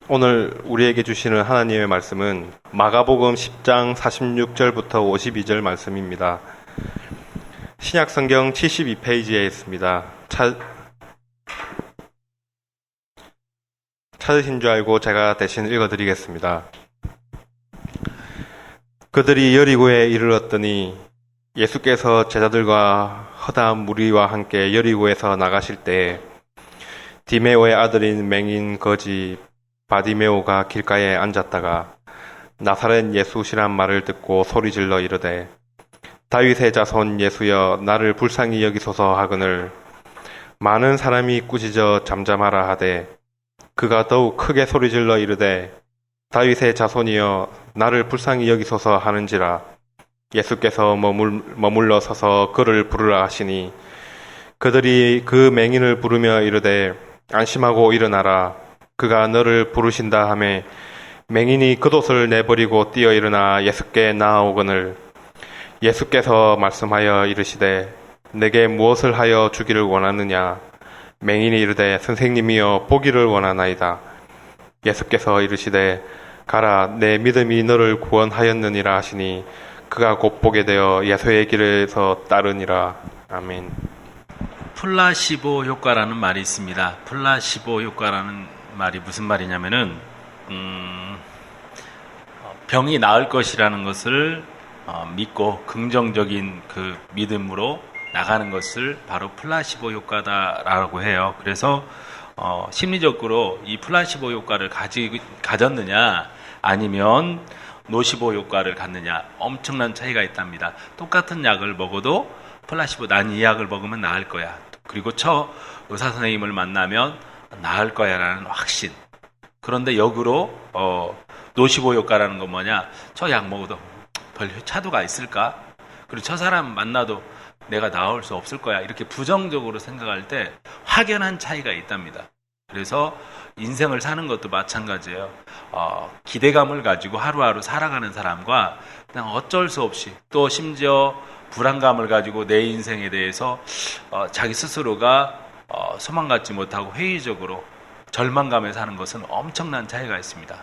오늘 우리에게 주시는 하나님의 말씀은 마가복음 10장 46절부터 52절 말씀입니다. 신약성경 72페이지에 있습니다. 찾으신 줄 알고 제가 대신 읽어드리겠습니다. 그들이 여리고에 이르렀더니 예수께서 제자들과 허다한 무리와 함께 여리고에서 나가실 때에 디메오의 아들인 맹인 거지 바디메오가 길가에 앉았다가 나사렛 예수시란 말을 듣고 소리질러 이르되 다윗의 자손 예수여 나를 불쌍히 여기소서 하거늘 많은 사람이 꾸짖어 잠잠하라 하되 그가 더욱 크게 소리질러 이르되 다윗의 자손이여 나를 불쌍히 여기소서 하는지라 예수께서 머물러 서서 그를 부르라 하시니 그들이 그 맹인을 부르며 이르되 안심하고 일어나라 그가 너를 부르신다 하매 맹인이 겉옷을 내버리고 뛰어 일어나 예수께 나아오거늘 예수께서 말씀하여 이르시되 내게 무엇을 하여 주기를 원하느냐 맹인이 이르되 선생님이여 보기를 원하나이다 예수께서 이르시되 가라 내 믿음이 너를 구원하였느니라 하시니 그가 곧 보게 되어 예수의 길에서 따르니라. 아멘. 플라시보 효과라는 말이 있습니다. 플라시보 효과라는 말이 무슨 말이냐면은 병이 나을 것이라는 것을 믿고 긍정적인 그 믿음으로 나가는 것을 바로 플라시보 효과다라고 해요. 그래서 심리적으로 이 플라시보 효과를 가졌느냐 아니면 노시보 효과를 갖느냐 엄청난 차이가 있답니다. 똑같은 약을 먹어도 플라시보 난 이 약을 먹으면 나을 거야. 그리고 의사 선생님을 만나면 나을 거야 라는 확신. 그런데 역으로 노시보 효과라는 건 뭐냐, 저 약 먹어도 별 차도가 있을까, 그리고 저 사람 만나도 내가 나을 수 없을 거야, 이렇게 부정적으로 생각할 때 확연한 차이가 있답니다. 그래서 인생을 사는 것도 마찬가지예요. 기대감을 가지고 하루하루 살아가는 사람과 그냥 어쩔 수 없이 또 심지어 불안감을 가지고 내 인생에 대해서 자기 스스로가 소망 갖지 못하고 회의적으로 절망감에 사는 것은 엄청난 차이가 있습니다.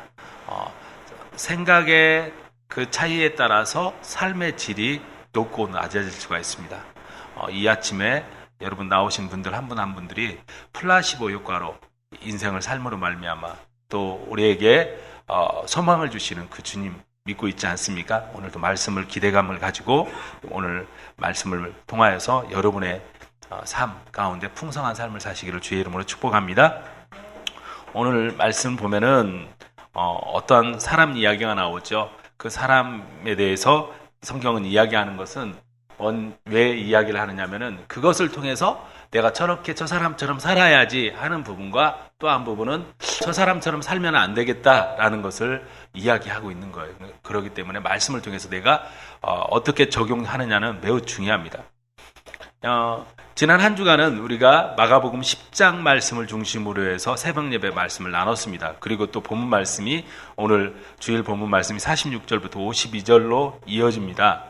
생각의 그 차이에 따라서 삶의 질이 높고 낮아질 수가 있습니다. 이 아침에 여러분 나오신 분들 한 분 한 분들이 플라시보 효과로 인생을 삶으로 말미암아 또 우리에게 소망을 주시는 그 주님 믿고 있지 않습니까? 오늘도 말씀을 기대감을 가지고 오늘 말씀을 통하여서 여러분의 삶 가운데 풍성한 삶을 사시기를 주의 이름으로 축복합니다. 오늘 말씀 보면은 어떤 사람 이야기가 나오죠. 그 사람에 대해서 성경은 이야기하는 것은 왜 이야기를 하느냐면은 그것을 통해서 내가 저렇게 저 사람처럼 살아야지 하는 부분과 또 한 부분은 저 사람처럼 살면 안 되겠다라는 것을 이야기하고 있는 거예요. 그렇기 때문에 말씀을 통해서 내가 어떻게 적용하느냐는 매우 중요합니다. 지난 한 주간은 우리가 마가복음 10장 말씀을 중심으로 해서 새벽 예배 말씀을 나눴습니다. 그리고 또 본문 말씀이 오늘 주일 본문 말씀이 46절부터 52절로 이어집니다.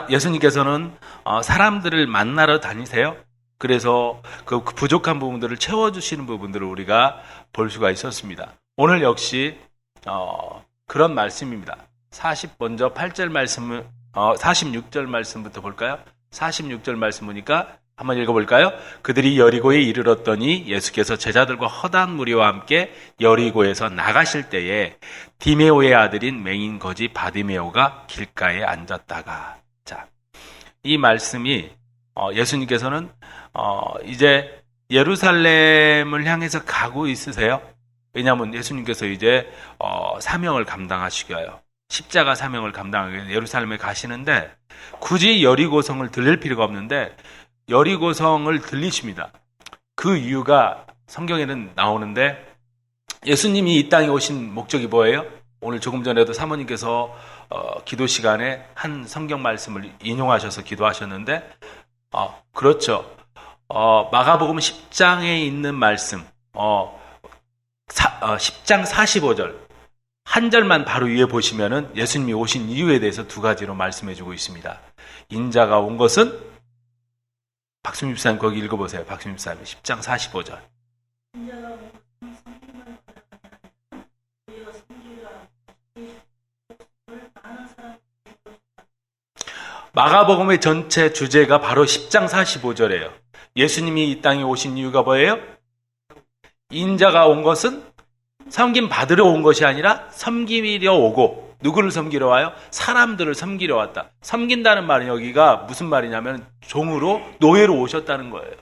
예수님께서는 사람들을 만나러 다니세요. 그래서 그 부족한 부분들을 채워주시는 부분들을 우리가 볼 수가 있었습니다. 오늘 역시 그런 말씀입니다. 먼저 8절 말씀을 46절 말씀부터 볼까요? 46절 말씀 보니까 한번 읽어볼까요? 그들이 여리고에 이르렀더니 예수께서 제자들과 허다한 무리와 함께 여리고에서 나가실 때에 디메오의 아들인 맹인 거지 바디메오가 길가에 앉았다가, 자, 이 말씀이 예수님께서는 이제 예루살렘을 향해서 가고 있으세요. 왜냐하면 예수님께서 이제 사명을 감당하시고요, 십자가 사명을 감당하기 위해 예루살렘에 가시는데 굳이 여리고성을 들릴 필요가 없는데 여리고성을 들리십니다. 그 이유가 성경에는 나오는데, 예수님이 이 땅에 오신 목적이 뭐예요? 오늘 조금 전에도 사모님께서 기도 시간에 한 성경 말씀을 인용하셔서 기도하셨는데, 그렇죠. 마가복음 10장에 있는 말씀, 10장 45절 한 절만 바로 위에 보시면은 예수님이 오신 이유에 대해서 두 가지로 말씀해주고 있습니다. 인자가 온 것은, 박수민 집사님 거기 읽어보세요. 박수민 집사님 10장 45절. 마가복음의 전체 주제가 바로 10장 45절이에요. 예수님이 이 땅에 오신 이유가 뭐예요? 인자가 온 것은 섬김 받으러 온 것이 아니라 섬기려 오고, 누구를 섬기러 와요? 사람들을 섬기려 왔다. 섬긴다는 말은 여기가 무슨 말이냐면 종으로, 노예로 오셨다는 거예요.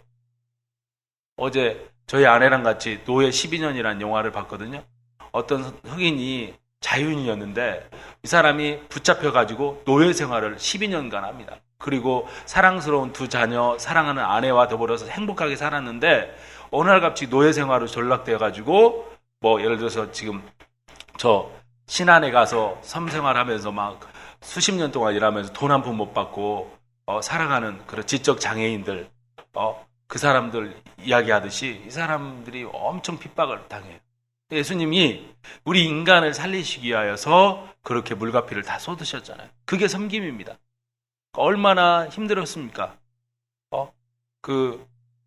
어제 저희 아내랑 같이 노예 12년이라는 영화를 봤거든요. 어떤 흑인이 자유인이었는데 이 사람이 붙잡혀가지고 노예 생활을 12년간 합니다. 그리고 사랑스러운 두 자녀, 사랑하는 아내와 더불어서 행복하게 살았는데 어느 날 갑자기 노예 생활로 전락되어가지고, 뭐 예를 들어서 지금 저 신안에 가서 섬생활하면서 막 수십 년 동안 일하면서 돈 한 푼 못 받고 살아가는 그런 지적 장애인들, 그 사람들 이야기하듯이 이 사람들이 엄청 핍박을 당해요. 예수님이 우리 인간을 살리시기 위하여서 그렇게 물과 피를 다 쏟으셨잖아요. 그게 섬김입니다. 얼마나 힘들었습니까?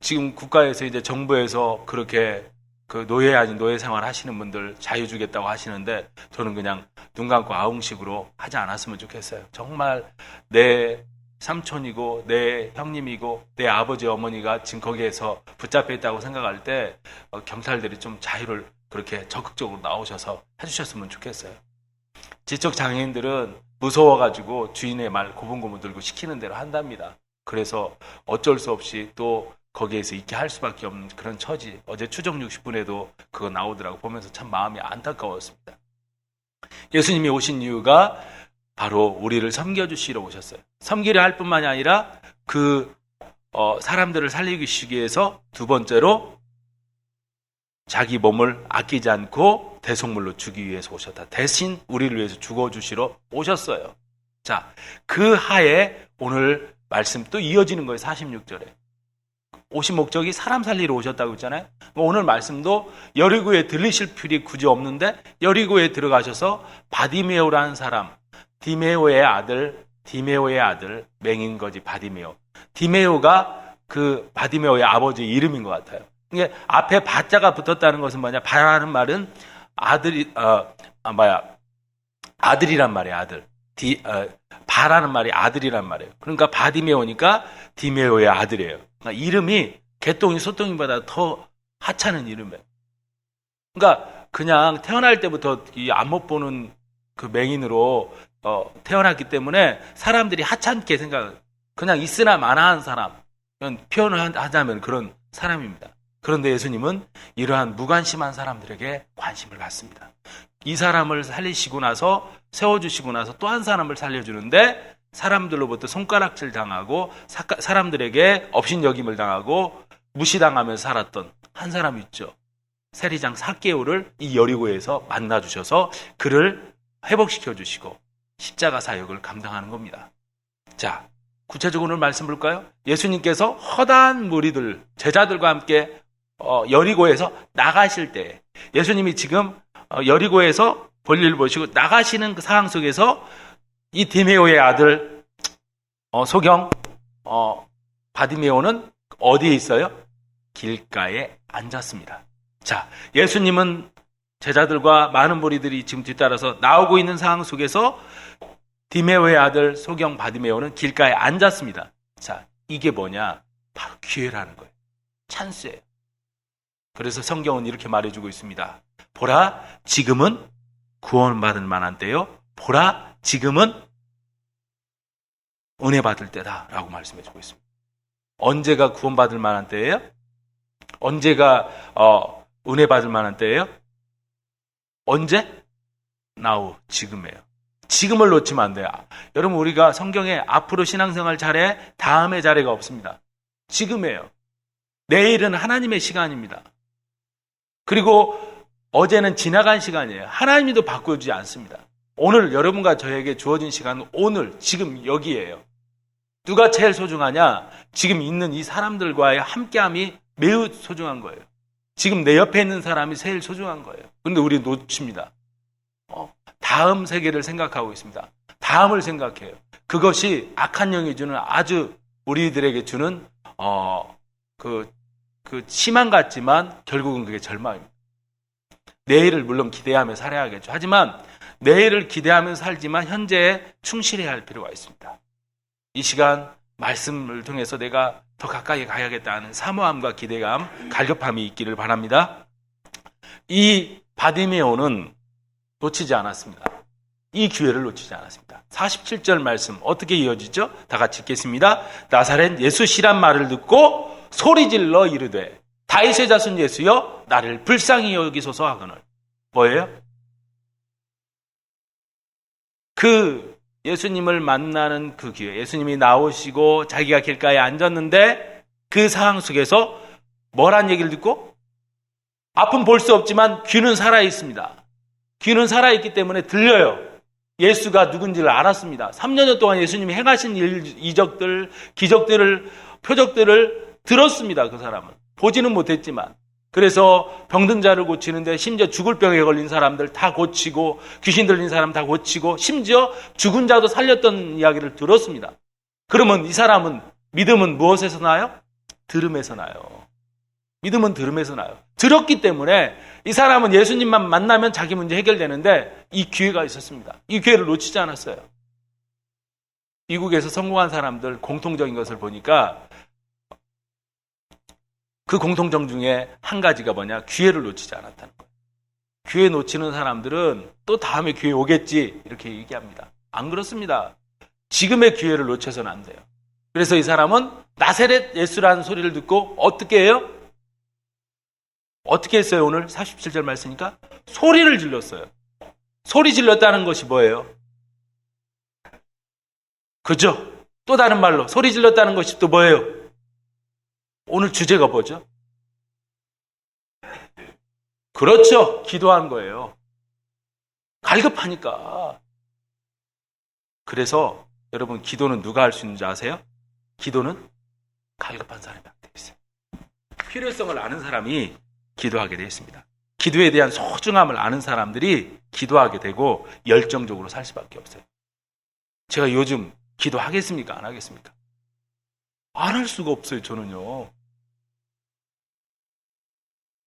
지금 국가에서 이제 정부에서 그렇게 그 노예 아닌 노예 생활 하시는 분들 자유 주겠다고 하시는데 저는 그냥 눈 감고 아웅식으로 하지 않았으면 좋겠어요. 정말 내 삼촌이고 내 형님이고 내 아버지 어머니가 지금 거기에서 붙잡혀 있다고 생각할 때 경찰들이 좀 자유를 그렇게 적극적으로 나오셔서 해주셨으면 좋겠어요. 지적 장애인들은 무서워가지고 주인의 말 고분고분 들고 시키는 대로 한답니다. 그래서 어쩔 수 없이 또 거기에서 있게 할 수밖에 없는 그런 처지. 어제 추정 60분에도 그거 나오더라고. 보면서 참 마음이 안타까웠습니다. 예수님이 오신 이유가 바로 우리를 섬겨주시러 오셨어요. 섬기려 할 뿐만이 아니라 사람들을 살리기 위해서 두 번째로 자기 몸을 아끼지 않고 대속물로 주기 위해서 오셨다. 대신 우리를 위해서 죽어주시러 오셨어요. 자, 그 하에 오늘 말씀 또 이어지는 거예요. 46절에. 오신 목적이 사람 살리러 오셨다고 했잖아요. 오늘 말씀도 여리고에 들리실 필요 굳이 없는데 여리고에 들어가셔서 바디메오라는 사람, 디메오의 아들 맹인거지 바디메오. 디메오가 그 바디메오의 아버지의 이름인 것 같아요. 이게 앞에 바자가 붙었다는 것은 뭐냐? 바라는 말은 아들이란 말이에요. 아들. 바라는 말이 아들이란 말이에요. 그러니까 바디메오니까 디메오의 아들이에요. 그러니까 이름이 개똥이 소똥이보다 더 하찮은 이름이에요. 그러니까 그냥 태어날 때부터 이 안 못 보는 그 맹인으로 태어났기 때문에 사람들이 하찮게 생각해요. 그냥 있으나 마나한 사람, 표현을 하자면 그런 사람입니다. 그런데 예수님은 이러한 무관심한 사람들에게 관심을 갖습니다. 이 사람을 살리시고 나서 세워주시고 나서 또 한 사람을 살려주는데 사람들로부터 손가락질 당하고 사람들에게 업신여김을 당하고 무시당하면서 살았던 한 사람 있죠. 세리장 삭개오를 이 여리고에서 만나주셔서 그를 회복시켜 주시고 십자가 사역을 감당하는 겁니다. 자, 구체적으로 말씀 볼까요? 예수님께서 허다한 무리들, 제자들과 함께 여리고에서 나가실 때 예수님이 지금 여리고에서 볼일을 보시고 나가시는 그 상황 속에서 이 디메오의 아들 소경 바디메오는 어디에 있어요? 길가에 앉았습니다. 자, 예수님은 제자들과 많은 무리들이 지금 뒤따라서 나오고 있는 상황 속에서 디메오의 아들 소경 바디메오는 길가에 앉았습니다. 자, 이게 뭐냐? 바로 기회라는 거예요. 찬스예요. 그래서 성경은 이렇게 말해주고 있습니다. 보라, 지금은 구원받을 만한 때요. 보라, 지금은 은혜 받을 때다라고 말씀해주고 있습니다. 언제가 구원받을 만한 때예요? 언제가 은혜 받을 만한 때예요? 언제? now, 지금이에요. 지금을 놓치면 안 돼요. 여러분, 우리가 성경에 앞으로 신앙생활 잘해, 다음에 잘해가 없습니다. 지금이에요. 내일은 하나님의 시간입니다. 그리고 어제는 지나간 시간이에요. 하나님도 바꾸지 않습니다. 오늘 여러분과 저에게 주어진 시간은 오늘, 지금 여기에요. 누가 제일 소중하냐? 지금 있는 이 사람들과의 함께함이 매우 소중한 거예요. 지금 내 옆에 있는 사람이 제일 소중한 거예요. 그런데 우리 놓칩니다. 다음 세계를 생각하고 있습니다. 다음을 생각해요. 그것이 악한 영이 주는 아주 우리들에게 주는 그 희망 같지만 결국은 그게 절망입니다. 내일을 물론 기대하며 살아야겠죠. 하지만 내일을 기대하며 살지만 현재에 충실해야 할 필요가 있습니다. 이 시간 말씀을 통해서 내가 더 가까이 가야겠다는 사모함과 기대감, 갈급함이 있기를 바랍니다. 이 바디메오는 놓치지 않았습니다. 이 기회를 놓치지 않았습니다. 47절 말씀 어떻게 이어지죠? 다 같이 읽겠습니다. 나사렛 예수시란 말을 듣고 소리질러 이르되 다윗의 자손 예수여 나를 불쌍히 여기소서 하거늘. 뭐예요? 그 예수님을 만나는 그 기회, 예수님이 나오시고 자기가 길가에 앉았는데 그 상황 속에서 뭐란 얘기를 듣고? 앞은 볼 수 없지만 귀는 살아있습니다. 귀는 살아있기 때문에 들려요. 예수가 누군지를 알았습니다. 3년 동안 예수님이 행하신 이적들, 기적들을, 표적들을 들었습니다. 그 사람은. 보지는 못했지만. 그래서 병든 자를 고치는데 심지어 죽을 병에 걸린 사람들 다 고치고 귀신 들린 사람 다 고치고 심지어 죽은 자도 살렸던 이야기를 들었습니다. 그러면 이 사람은 믿음은 무엇에서 나요? 들음에서 나요. 믿음은 들음에서 나요. 들었기 때문에 이 사람은 예수님만 만나면 자기 문제 해결되는데 이 기회가 있었습니다. 이 기회를 놓치지 않았어요. 미국에서 성공한 사람들 공통적인 것을 보니까 그 공통점 중에 한 가지가 뭐냐? 기회를 놓치지 않았다는 거예요. 기회 놓치는 사람들은 또 다음에 기회 오겠지 이렇게 얘기합니다. 안 그렇습니다. 지금의 기회를 놓쳐서는 안 돼요. 그래서 이 사람은 나사렛 예수라는 소리를 듣고 어떻게 해요? 어떻게 했어요? 오늘 47절 말씀이니까 소리를 질렀어요. 소리 질렀다는 것이 뭐예요? 그죠? 또 다른 말로 소리 질렀다는 것이 또 뭐예요? 오늘 주제가 뭐죠? 그렇죠. 기도한 거예요. 갈급하니까. 그래서 여러분 기도는 누가 할 수 있는지 아세요? 기도는 갈급한 사람이 되어 있어요. 필요성을 아는 사람이 기도하게 되어 있습니다. 기도에 대한 소중함을 아는 사람들이 기도하게 되고 열정적으로 살 수밖에 없어요. 제가 요즘 기도하겠습니까? 안 하겠습니까? 안 할 수가 없어요, 저는요.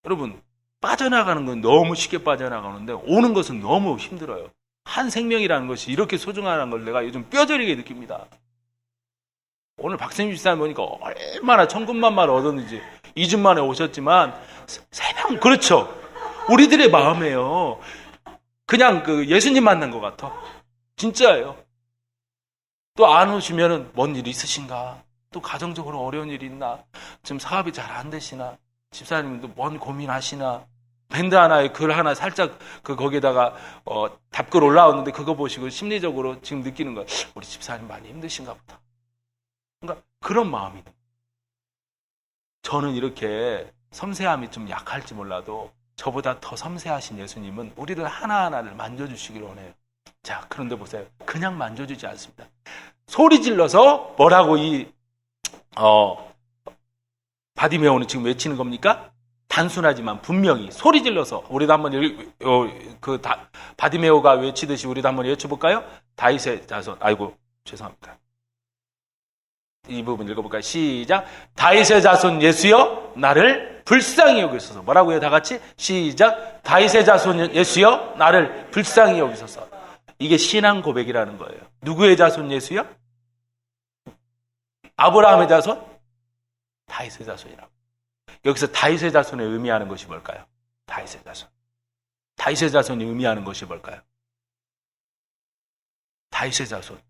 여러분, 빠져나가는 건 너무 쉽게 빠져나가는데 오는 것은 너무 힘들어요. 한 생명이라는 것이 이렇게 소중하다는 걸 내가 요즘 뼈저리게 느낍니다. 오늘 박생주 집사님 보니까 얼마나 천군만마를 얻었는지 2주 만에 오셨지만 새벽 그렇죠. 우리들의 마음에요. 그냥 그 예수님 만난 것 같아. 진짜예요. 또 안 오시면은 뭔 일 있으신가? 또 가정적으로 어려운 일이 있나? 지금 사업이 잘 안 되시나? 집사님도 뭔 고민하시나? 밴드 하나에 글 하나 살짝 거기에다가 답글 올라왔는데 그거 보시고 심리적으로 지금 느끼는 거야. 우리 집사님 많이 힘드신가 보다. 그러니까 그런 마음이. 저는 이렇게 섬세함이 좀 약할지 몰라도 저보다 더 섬세하신 예수님은 우리들 하나하나를 만져주시기를 원해요. 자, 그런데 보세요. 그냥 만져주지 않습니다. 소리 질러서 뭐라고 바디메오는 지금 외치는 겁니까? 단순하지만 분명히 소리 질러서 우리도 한번 바디메오가 외치듯이 우리도 한번 외쳐볼까요? 다윗의 자손. 아이고 죄송합니다. 이 부분 읽어볼까요? 시작. 다윗의 자손 예수여 나를 불쌍히 여기소서. 뭐라고요? 다 같이 시작. 다윗의 자손 예수여 나를 불쌍히 여기소서. 이게 신앙 고백이라는 거예요. 누구의 자손 예수요? 아브라함의 자손? 다윗의 자손이라고. 여기서 다윗의 자손에 의미하는 것이 뭘까요? 다윗의 자손. 다윗의 자손이 의미하는 것이 뭘까요? 다윗의 자손.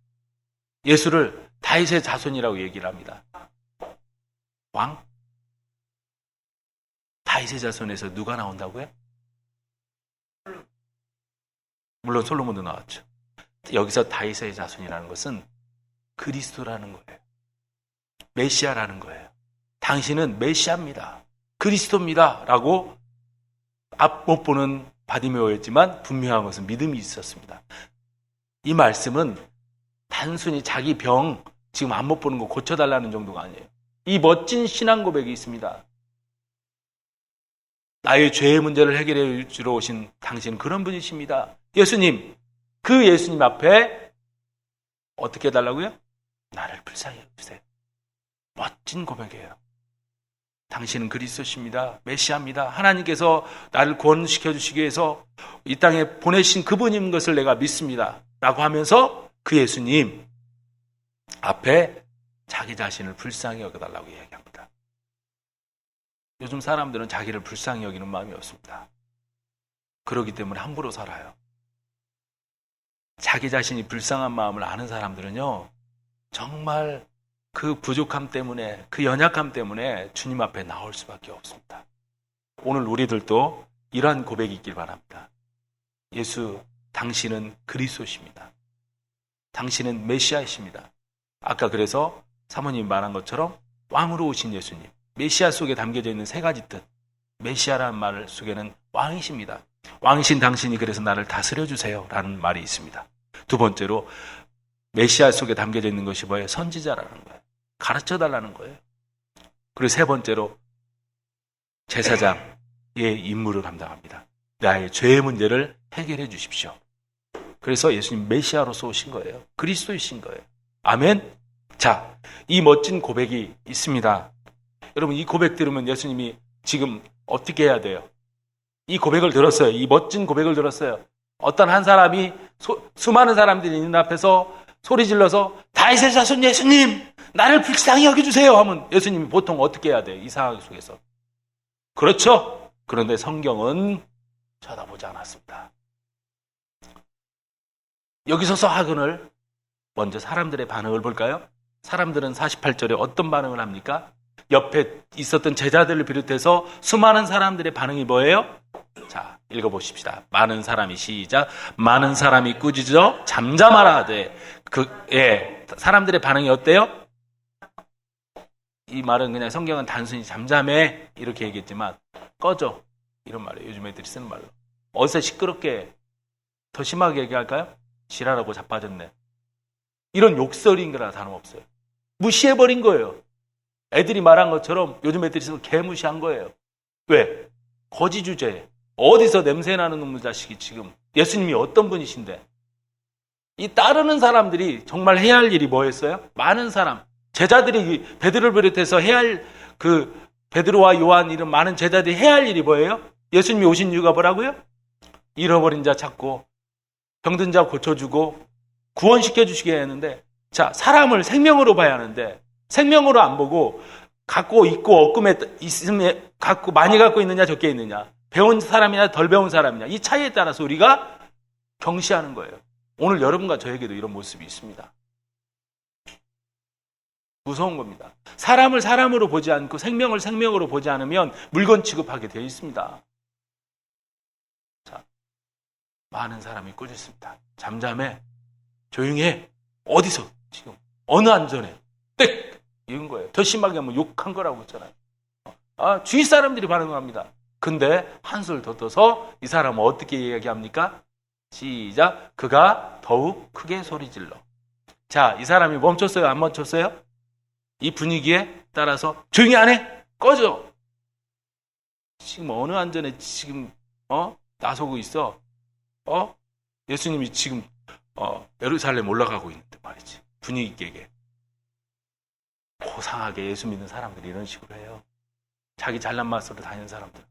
예수를 다윗의 자손이라고 얘기를 합니다. 왕? 다윗의 자손에서 누가 나온다고요? 물론 솔로몬도 나왔죠. 여기서 다윗의 자손이라는 것은 그리스도라는 거예요. 메시아라는 거예요. 당신은 메시아입니다. 그리스도입니다. 라고 앞 못 보는 바디메오였지만 분명한 것은 믿음이 있었습니다. 이 말씀은 단순히 자기 병 지금 안 못 보는 거 고쳐달라는 정도가 아니에요. 이 멋진 신앙 고백이 있습니다. 나의 죄의 문제를 해결해 주러 오신 당신은 그런 분이십니다. 예수님, 그 예수님 앞에 어떻게 해달라고요? 나를 불쌍히 여기세요. 멋진 고백이에요. 당신은 그리스도십니다. 메시아입니다. 하나님께서 나를 구원시켜 주시기 위해서 이 땅에 보내신 그분인 것을 내가 믿습니다. 라고 하면서 그 예수님 앞에 자기 자신을 불쌍히 여겨달라고 이야기합니다. 요즘 사람들은 자기를 불쌍히 여기는 마음이 없습니다. 그렇기 때문에 함부로 살아요. 자기 자신이 불쌍한 마음을 아는 사람들은요, 정말 그 부족함 때문에, 그 연약함 때문에 주님 앞에 나올 수밖에 없습니다. 오늘 우리들도 이러한 고백이 있길 바랍니다. 예수, 당신은 그리스도십니다. 당신은 메시아이십니다. 아까 그래서 사모님이 말한 것처럼 왕으로 오신 예수님, 메시아 속에 담겨져 있는 세 가지 뜻, 메시아라는 말 속에는 왕이십니다. 왕이신 당신이 그래서 나를 다스려 주세요 라는 말이 있습니다. 두 번째로 메시아 속에 담겨져 있는 것이 뭐예요? 선지자라는 거예요. 가르쳐 달라는 거예요. 그리고 세 번째로 제사장의 임무를 감당합니다. 나의 죄의 문제를 해결해 주십시오. 그래서 예수님 메시아로서 오신 거예요. 그리스도이신 거예요. 아멘. 자, 이 멋진 고백이 있습니다. 여러분, 이 고백 들으면 예수님이 지금 어떻게 해야 돼요? 이 고백을 들었어요. 이 멋진 고백을 들었어요. 어떤 한 사람이 수많은 사람들이 있는 앞에서 소리 질러서 다윗의 자손 예수님, 나를 불쌍히 여겨주세요 하면 예수님이 보통 어떻게 해야 돼요? 이 상황 속에서. 그렇죠? 그런데 성경은 쳐다보지 않았습니다. 여기 서서 하거늘 먼저 사람들의 반응을 볼까요? 사람들은 48절에 어떤 반응을 합니까? 옆에 있었던 제자들을 비롯해서 수많은 사람들의 반응이 뭐예요? 자, 읽어보십시다. 많은 사람이 시작. 많은 사람이 꾸짖어 잠잠하라 하되 사람들의 반응이 어때요? 이 말은 그냥 성경은 단순히 잠잠해 이렇게 얘기했지만 꺼져 이런 말이에요. 요즘 애들이 쓰는 말로. 어디서 시끄럽게 더 심하게 얘기할까요? 지랄하고 자빠졌네. 이런 욕설인 거라 다름없어요. 무시해버린 거예요. 애들이 말한 것처럼 요즘 애들이 쓰는 개무시한 거예요. 왜? 거지 주제에 어디서 냄새나는 놈의 자식이 지금 예수님이 어떤 분이신데 이 따르는 사람들이 정말 해야 할 일이 뭐였어요? 많은 사람 제자들이 베드로를 비롯해서 해야 할 베드로와 요한 이런 많은 제자들이 해야 할 일이 뭐예요? 예수님이 오신 이유가 뭐라고요? 잃어버린 자 찾고 병든 자 고쳐주고 구원시켜 주시게 했는데 자 사람을 생명으로 봐야 하는데 생명으로 안 보고 갖고 있고 없음에 있으면 갖고 많이 갖고 있느냐 적게 있느냐 배운 사람이냐 덜 배운 사람이냐 이 차이에 따라서 우리가 경시하는 거예요. 오늘 여러분과 저에게도 이런 모습이 있습니다. 무서운 겁니다. 사람을 사람으로 보지 않고 생명을 생명으로 보지 않으면 물건 취급하게 되어 있습니다. 자, 많은 사람이 꾸짖습니다. 잠잠해. 조용해. 어디서 지금 어느 안전에 땡 이런 거예요. 더 심하게 하면 욕한 거라고 했잖아요. 주위 사람들이 반응합니다. 근데 한술 더 떠서 이 사람은 어떻게 이야기합니까? 시작. 그가 더욱 크게 소리질러. 자, 이 사람이 멈췄어요? 안 멈췄어요? 이 분위기에 따라서 조용히 안 해? 꺼져. 지금 어느 안전에 지금 나서고 있어? 예수님이 지금 예루살렘 올라가고 있는데 말이지. 분위기 깨게. 고상하게 예수 믿는 사람들이 이런 식으로 해요. 자기 잘난 맛으로 다니는 사람들.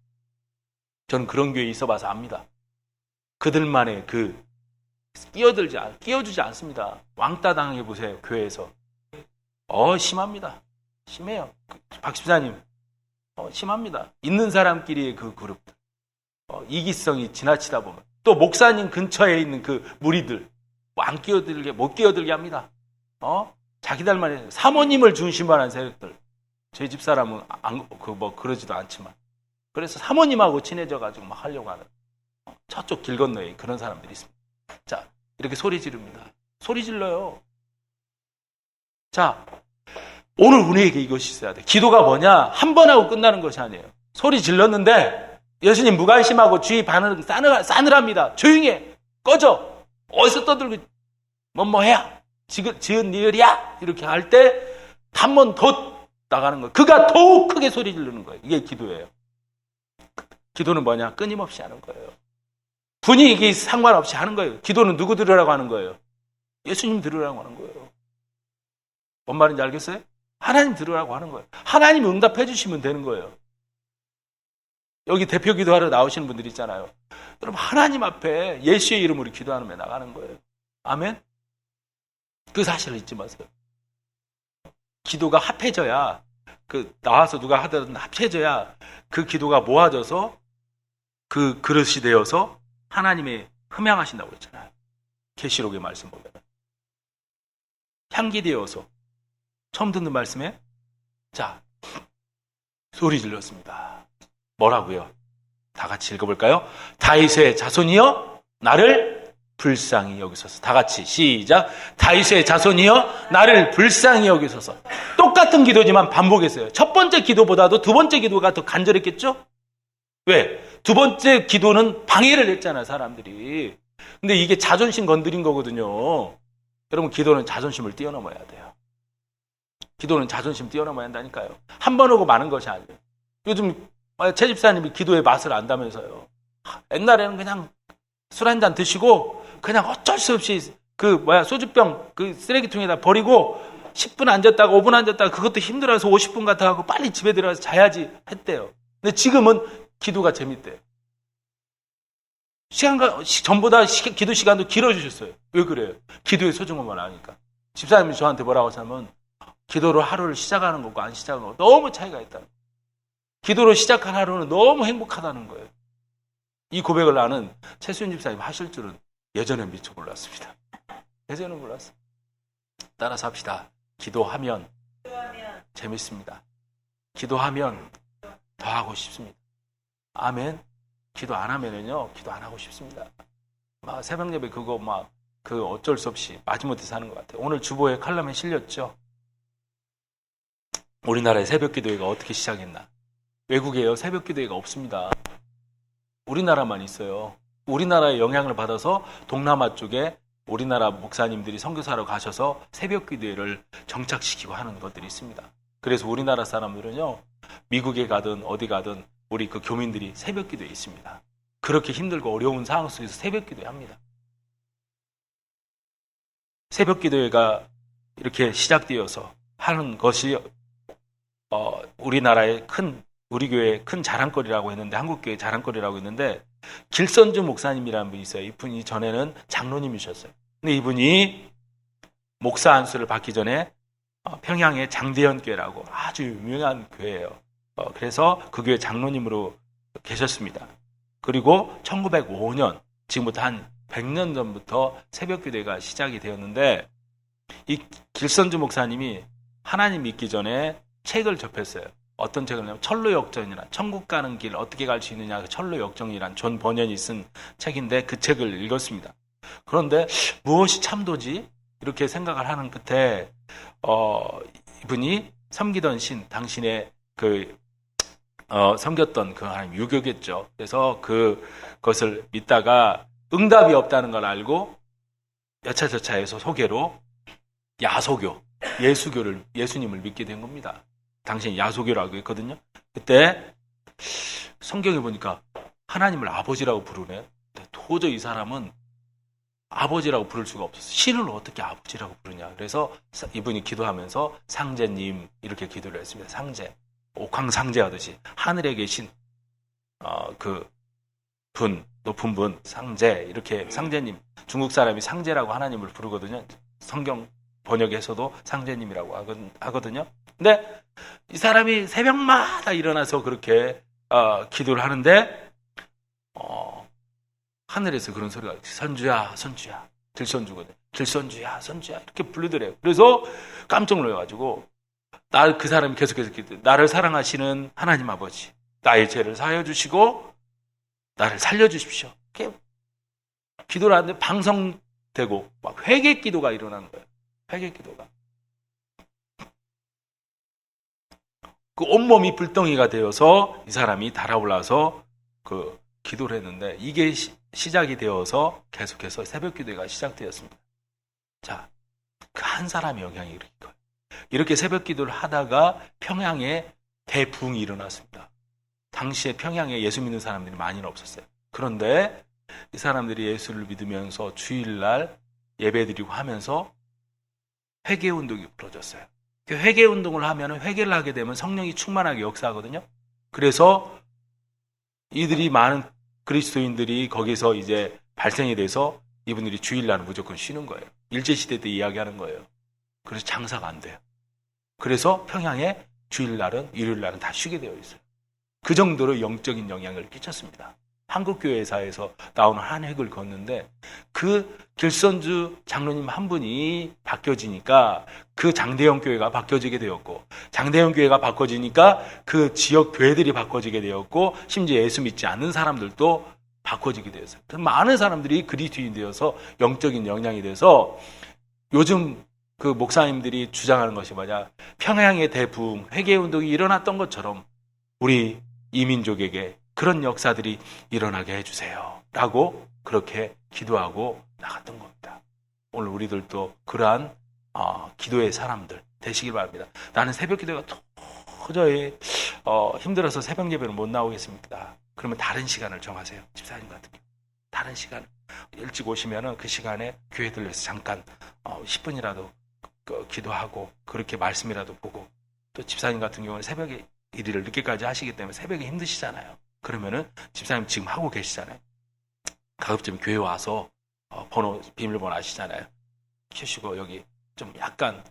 저는 그런 교회에 있어봐서 압니다. 그들만의 끼어주지 않습니다. 왕따 당해보세요. 교회에서. 심합니다. 심해요. 박 집사님, 심합니다. 있는 사람끼리의 그 그룹들. 이기성이 지나치다 보면. 또 목사님 근처에 있는 그 무리들. 못 끼어들게 합니다. 자기들만의 사모님을 중심으로 하는 세력들. 제 집사람은 그러지도 않지만. 그래서 사모님하고 친해져가지고 막 하려고 하는. 저쪽 길 건너에 그런 사람들이 있습니다. 자, 이렇게 소리 지릅니다. 소리 질러요. 자, 오늘 우리에게 이것이 있어야 돼. 기도가 뭐냐? 한 번 하고 끝나는 것이 아니에요. 소리 질렀는데 예수님 무관심하고 주위 반응은 싸늘합니다. 조용히 해. 꺼져. 어디서 떠들고 뭐해야? 지은 일이야? 이렇게 할 때 한 번 더 나가는 거예요. 그가 더욱 크게 소리 지르는 거예요. 이게 기도예요. 기도는 뭐냐? 끊임없이 하는 거예요. 분위기 상관없이 하는 거예요. 기도는 누구 들으라고 하는 거예요? 예수님 들으라고 하는 거예요. 뭔 말인지 알겠어요? 하나님 들으라고 하는 거예요. 하나님 응답해 주시면 되는 거예요. 여기 대표 기도하러 나오시는 분들 있잖아요. 여러분 하나님 앞에 예수의 이름으로 기도하면 나가는 거예요. 아멘? 그 사실을 잊지 마세요. 기도가 합해져야, 나와서 누가 하든 합해져야 그 기도가 모아져서 그 그릇이 되어서 하나님의 흠양하신다고 했잖아요. 계시록의 말씀 보면. 향기 되어서. 처음 듣는 말씀에, 자, 소리 질렀습니다. 뭐라고요? 다 같이 읽어볼까요? 다윗의 자손이여 나를 불쌍히 여기소서. 다 같이 시작. 다윗의 자손이여 나를 불쌍히 여기소서. 똑같은 기도지만 반복했어요. 첫 번째 기도보다도 두 번째 기도가 더 간절했겠죠? 왜? 두 번째 기도는 방해를 했잖아요, 사람들이. 근데 이게 자존심 건드린 거거든요. 여러분, 기도는 자존심을 뛰어넘어야 돼요. 기도는 자존심 뛰어넘어야 한다니까요. 한 번 하고 마는 것이 아니에요. 요즘 최 집사님이 기도의 맛을 안다면서요. 옛날에는 그냥 술 한 잔 드시고 그냥 어쩔 수 없이 소주병 쓰레기통에다 버리고 10분 앉았다가 5분 앉았다가 그것도 힘들어서 50분 같아 하고 빨리 집에 들어가서 자야지 했대요. 근데 지금은 기도가 재밌대요. 전보다 기도 시간도 길어지셨어요. 왜 그래요? 기도의 소중함을 아니까. 집사님이 저한테 뭐라고 하냐면 기도로 하루를 시작하는 것과 안 시작하는 것 너무 차이가 있다는 거예요. 기도로 시작한 하루는 너무 행복하다는 거예요. 이 고백을 나는 최수연 집사님 하실 줄은 예전에 미처 몰랐습니다. 예전에 몰랐어요. 따라서 합시다. 기도하면 재밌습니다. 기도하면 더 하고 싶습니다. 아멘. 기도 안 하면은요, 기도 안 하고 싶습니다. 새벽 예배 어쩔 수 없이 마지못해 사는 것 같아요. 오늘 주보에 칼럼에 실렸죠. 우리나라의 새벽 기도회가 어떻게 시작했나? 외국에요, 새벽 기도회가 없습니다. 우리나라만 있어요. 우리나라의 영향을 받아서 동남아 쪽에 우리나라 목사님들이 선교사로 가셔서 새벽 기도회를 정착시키고 하는 것들이 있습니다. 그래서 우리나라 사람들은요, 미국에 가든 어디 가든 우리 그 교민들이 새벽 기도에 있습니다. 그렇게 힘들고 어려운 상황 속에서 새벽 기도회 합니다. 새벽 기도회가 이렇게 시작되어서 하는 것이 우리나라의 우리 교회의 큰 자랑거리라고 했는데, 한국교회 자랑거리라고 했는데, 길선주 목사님이라는 분이 있어요. 이분이 전에는 장로님이셨어요. 근데 이분이 목사 안수를 받기 전에 평양의 장대현 교회라고 아주 유명한 교회예요. 그래서 그 교회 장로님으로 계셨습니다. 그리고 1905년, 지금부터 한 100년 전부터 새벽 기도회가 시작이 되었는데, 이 길선주 목사님이 하나님 믿기 전에 책을 접했어요. 어떤 책을 냐면 철로역전이란, 천국 가는 길 어떻게 갈 수 있느냐, 그 철로역정이란 존 버년이 쓴 책인데 그 책을 읽었습니다. 그런데 무엇이 참도지? 이렇게 생각을 하는 끝에 이분이 섬기던 신, 당신의 섬겼던 그 하나님 유교겠죠. 그래서 그것을 믿다가 응답이 없다는 걸 알고 여차저차해서 소개로 야소교, 예수님을 믿게 된 겁니다. 당신이 야소교라고 했거든요. 그때 성경에 보니까 하나님을 아버지라고 부르네. 도저히 이 사람은 아버지라고 부를 수가 없었어요. 신을 어떻게 아버지라고 부르냐. 그래서 이분이 기도하면서 상제님 이렇게 기도를 했습니다. 상제, 옥황상제 하듯이 하늘에 계신 높은 분, 상제, 이렇게 상제님. 중국 사람이 상제라고 하나님을 부르거든요. 성경 번역에서도 상제님이라고 하거든요. 근데 이 사람이 새벽마다 일어나서 그렇게 기도를 하는데 하늘에서 그런 소리가 선주야, 선주야, 들선주거든요. 들선주야, 선주야 이렇게 부르더래요. 그래서 깜짝 놀라가지고 그 사람이 계속해서 나를 사랑하시는 하나님 아버지, 나의 죄를 사하여 주시고 나를 살려주십시오. 이렇게 기도를 하는데 방성되고 막 회개 기도가 일어나는 거예요. 회개 기도가. 그 온몸이 불덩이가 되어서 이 사람이 달아올라서 기도를 했는데, 이게 시작이 되어서 계속해서 새벽 기도가 시작되었습니다. 자, 그 한 사람의 영향이 일으킨 거예요. 이렇게 새벽 기도를 하다가 평양에 대부흥이 일어났습니다. 당시에 평양에 예수 믿는 사람들이 많이는 없었어요. 그런데 이 사람들이 예수를 믿으면서 주일날 예배드리고 하면서 회개 운동이 벌어졌어요. 회개 운동을 하면, 회개를 하게 되면 성령이 충만하게 역사하거든요. 그래서 이들이 많은 그리스도인들이 거기서 이제 발생이 돼서 이분들이 주일날은 무조건 쉬는 거예요. 일제시대 때 이야기하는 거예요. 그래서 장사가 안 돼요. 그래서 평양에 주일날은 일요일날은 다 쉬게 되어 있어요. 그 정도로 영적인 영향을 끼쳤습니다. 한국교회사에서 나오는 한 획을 걷는데 그 길선주 장로님 한 분이 바뀌어지니까 그 장대형 교회가 바뀌어지게 되었고, 장대형 교회가 바꿔지니까 그 지역 교회들이 바꿔지게 되었고, 심지어 예수 믿지 않는 사람들도 바꿔지게 되었어요. 많은 사람들이 그리스도인이 되어서 영적인 영향이 돼서 요즘 그 목사님들이 주장하는 것이 뭐냐, 평양의 대부흥 회개운동이 일어났던 것처럼 우리 이민족에게 그런 역사들이 일어나게 해주세요 라고 그렇게 기도하고 나갔던 겁니다. 오늘 우리들도 그러한 기도의 사람들 되시길 바랍니다. 나는 새벽 기도가 도저히 힘들어서 새벽 예배를 못 나오겠습니다. 그러면 다른 시간을 정하세요. 집사님 같은 경우 다른 시간 일찍 오시면은 그 시간에 교회 들려서 잠깐 10분이라도 기도하고 그렇게 말씀이라도 보고, 또 집사님 같은 경우는 새벽에 일을 늦게까지 하시기 때문에 새벽에 힘드시잖아요. 그러면은 집사님 지금 하고 계시잖아요. 가급적 교회 와서 비밀번호 아시잖아요. 켜시고 여기 좀 약간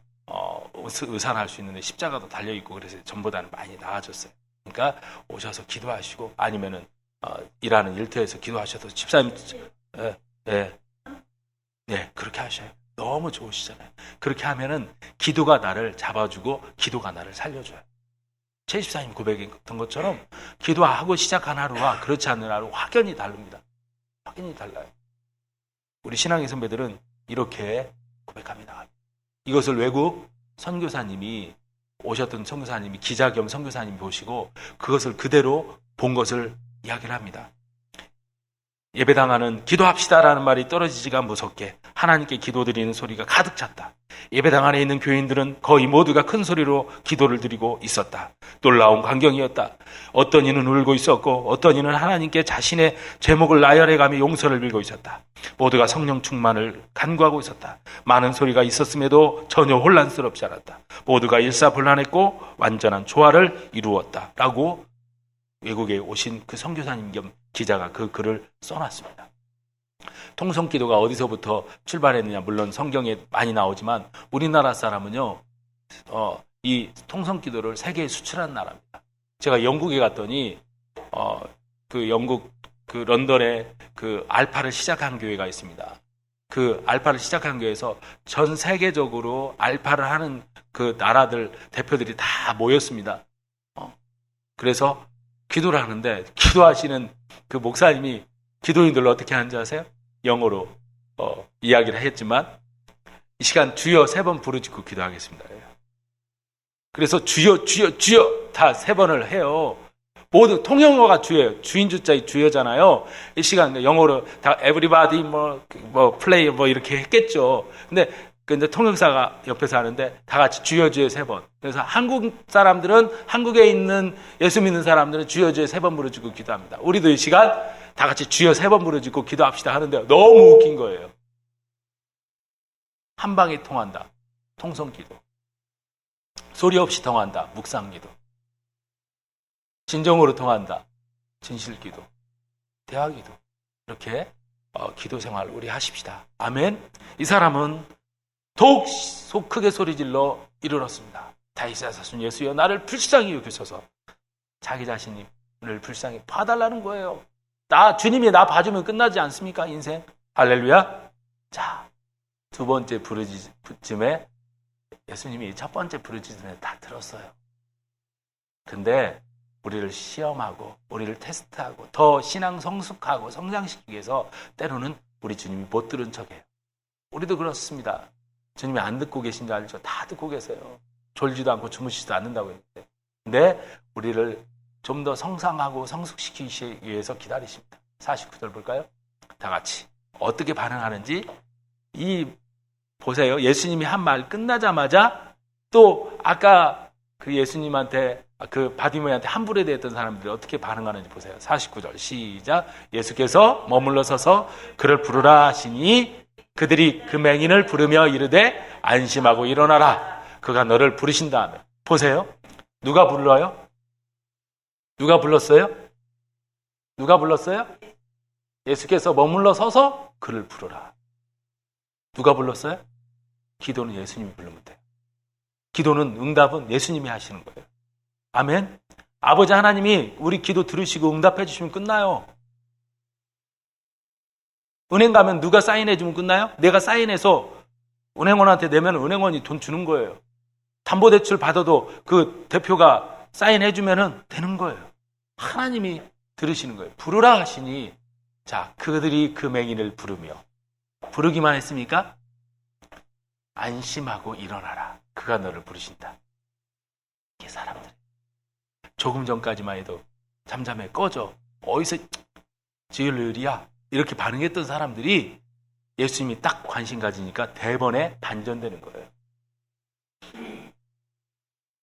의산할 수 있는데 십자가도 달려있고 그래서 전보다는 많이 나아졌어요. 그러니까 오셔서 기도하시고, 아니면은 일하는 일터에서 기도하셔도 집사님 그렇게 하셔요. 너무 좋으시잖아요. 그렇게 하면은 기도가 나를 잡아주고 기도가 나를 살려줘요. 제 집사님 고백했던 것처럼 기도하고 시작한 하루와 그렇지 않는 하루 확연히 다릅니다. 확연히 달라요. 우리 신앙의 선배들은 이렇게 고백합니다. 이것을 외국 선교사님이 오셨던 선교사님이 기자 겸 선교사님이 보시고 그것을 그대로 본 것을 이야기를 합니다. 예배당하는 기도합시다라는 말이 떨어지지가 무섭게 하나님께 기도드리는 소리가 가득 찼다. 예배당 안에 있는 교인들은 거의 모두가 큰 소리로 기도를 드리고 있었다. 놀라운 광경이었다. 어떤 이는 울고 있었고 어떤 이는 하나님께 자신의 제목을 나열해가며 용서를 빌고 있었다. 모두가 성령 충만을 간구하고 있었다. 많은 소리가 있었음에도 전혀 혼란스럽지 않았다. 모두가 일사불란했고 완전한 조화를 이루었다. 라고 외국에 오신 그 선교사님 겸 기자가 그 글을 써놨습니다. 통성기도가 어디서부터 출발했느냐, 물론 성경에 많이 나오지만 우리나라 사람은요, 이 통성기도를 세계에 수출한 나라입니다. 제가 영국에 갔더니 그 영국 그 런던에 그 알파를 시작한 교회가 있습니다. 그 알파를 시작한 교회에서 전 세계적으로 알파를 하는 그 나라들 대표들이 다 모였습니다. 그래서 기도를 하는데 기도하시는 그 목사님이 기도인들로 어떻게 하는지 아세요? 영어로 이야기를 했지만 이 시간 주여 3번 부르짖고 기도하겠습니다. 그래서 주여 주여 주여 다 3번을 해요. 모두 통영어가 주예요. 주인 주자의 주여잖아요. 이 시간 영어로 다 everybody 뭐 play 뭐 이렇게 했겠죠. 근데 통역사가 옆에서 하는데 다 같이 주여 주여 3번. 그래서 한국 사람들은, 한국에 있는 예수 믿는 사람들은 주여 주여 3번 부르짖고 기도합니다. 우리도 이 시간 다 같이 주여 3번 부르짖고 기도합시다 하는데 너무 웃긴 거예요. 한 방에 통한다. 통성기도. 소리 없이 통한다. 묵상기도. 진정으로 통한다. 진실기도. 대화기도. 이렇게 기도 생활 우리 하십시다. 아멘. 이 사람은 더욱 크게 소리질러 이르렀습니다. 다윗의 자손 예수여 나를 불쌍히 여기소서. 자기 자신을 불쌍히 봐달라는 거예요. 주님이 나 봐주면 끝나지 않습니까? 인생. 할렐루야. 자, 2번째 부르짖음에 예수님이 1번째 부르짖음에 다 들었어요. 근데 우리를 시험하고 우리를 테스트하고 더 신앙 성숙하고 성장시키기 위해서 때로는 우리 주님이 못 들은 척해요. 우리도 그렇습니다. 주님이 안 듣고 계신 줄 알죠? 다 듣고 계세요. 졸지도 않고 주무시지도 않는다고 했는데. 근데 우리를 좀 더 성장하고 성숙시키기 위해서 기다리십니다. 49절 볼까요? 다 같이 어떻게 반응하는지 보세요. 예수님이 한 말 끝나자마자 또 아까 그 예수님한테 그 바디모이한테 함부로 대했던 사람들이 어떻게 반응하는지 보세요. 49절 시작. 예수께서 머물러 서서 그를 부르라 하시니 그들이 그 맹인을 부르며 이르되 안심하고 일어나라. 그가 너를 부르신다 하며. 보세요. 누가 불러요? 누가 불렀어요? 누가 불렀어요? 예수께서 머물러 서서 그를 부르라. 누가 불렀어요? 기도는 예수님이 부르면 돼요. 기도는 응답은 예수님이 하시는 거예요. 아멘. 아버지 하나님이 우리 기도 들으시고 응답해 주시면 끝나요. 은행 가면 누가 사인해 주면 끝나요? 내가 사인해서 은행원한테 내면 은행원이 돈 주는 거예요. 담보대출 받아도 그 대표가 사인해 주면 되는 거예요. 하나님이 들으시는 거예요. 부르라 하시니 자, 그들이 그 맹인을 부르며 부르기만 했습니까? 안심하고 일어나라. 그가 너를 부르신다. 이게 사람들. 조금 전까지만 해도 잠잠해 꺼져. 어디서 지을 일이야. 이렇게 반응했던 사람들이 예수님이 딱 관심 가지니까 대번에 반전되는 거예요.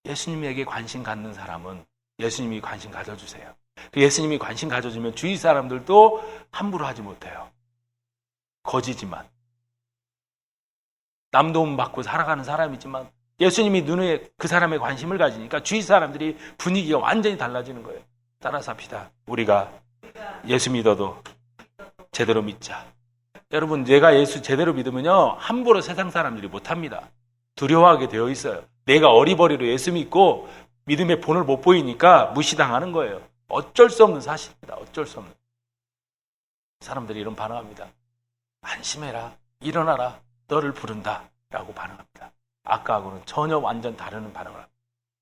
예수님에게 관심 갖는 사람은 예수님이 관심 가져주세요. 예수님이 관심 가져주면 주위 사람들도 함부로 하지 못해요. 거지지만 남 도움 받고 살아가는 사람이지만 예수님이 눈에 그 사람의 관심을 가지니까 주위 사람들이 분위기가 완전히 달라지는 거예요. 따라서 합시다. 우리가 예수 믿어도 제대로 믿자. 여러분, 내가 예수 제대로 믿으면요 함부로 세상 사람들이 못합니다. 두려워하게 되어 있어요. 내가 어리버리로 예수 믿고 믿음의 본을 못 보이니까 무시당하는 거예요. 어쩔 수 없는 사실입니다. 어쩔 수 없는. 사람들이 이런 반응합니다. 안심해라. 일어나라. 너를 부른다. 라고 반응합니다. 아까하고는 전혀 완전 다른 반응을 합니다.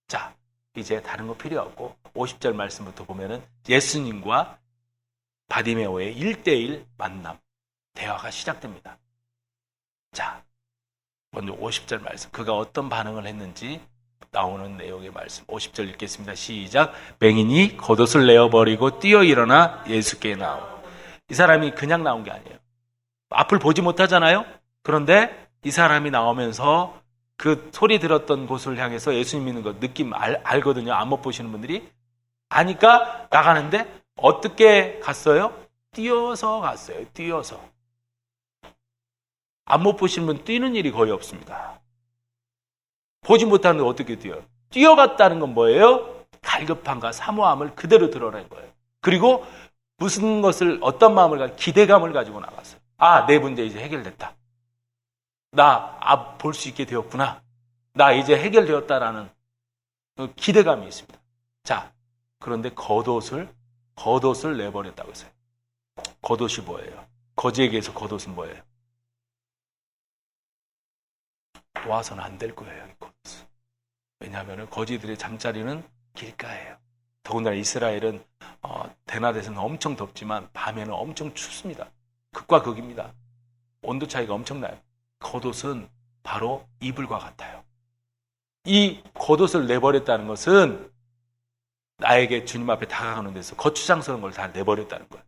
자, 이제 다른 거 필요 없고 50절 말씀부터 보면은 예수님과 바디메오의 1대1 만남, 대화가 시작됩니다. 자, 먼저 50절 말씀. 그가 어떤 반응을 했는지 나오는 내용의 말씀. 50절 읽겠습니다. 시작. 맹인이 겉옷을 내어버리고 뛰어 일어나 예수께 나오. 이 사람이 그냥 나온 게 아니에요. 앞을 보지 못하잖아요. 그런데 이 사람이 나오면서 그 소리 들었던 곳을 향해서 예수님 믿는 거 느낌 알거든요. 안 못 보시는 분들이. 아니까 나가는데 어떻게 갔어요? 뛰어서 갔어요. 뛰어서. 안 못 보시는 분 뛰는 일이 거의 없습니다. 보지 못하는데 어떻게 뛰어요? 뛰어갔다는 건 뭐예요? 갈급함과 사모함을 그대로 드러낸 거예요. 그리고 무슨 것을 어떤 마음을 기대감을 가지고 나갔어요. 아, 내 문제 이제 해결됐다. 나 볼 수 있게 되었구나. 나 이제 해결되었다라는 기대감이 있습니다. 자, 그런데 겉옷을 내버렸다고 했어요. 겉옷이 뭐예요? 거지에게서 겉옷은 뭐예요? 놓아서는 안 될 거예요. 이 겉옷은. 왜냐하면 거지들의 잠자리는 길가예요. 더군다나 이스라엘은 대낮에서는 엄청 덥지만 밤에는 엄청 춥습니다. 극과 극입니다. 온도 차이가 엄청나요. 겉옷은 바로 이불과 같아요. 이 겉옷을 내버렸다는 것은 나에게 주님 앞에 다가가는 데서 거추장스러운 걸 다 내버렸다는 거예요.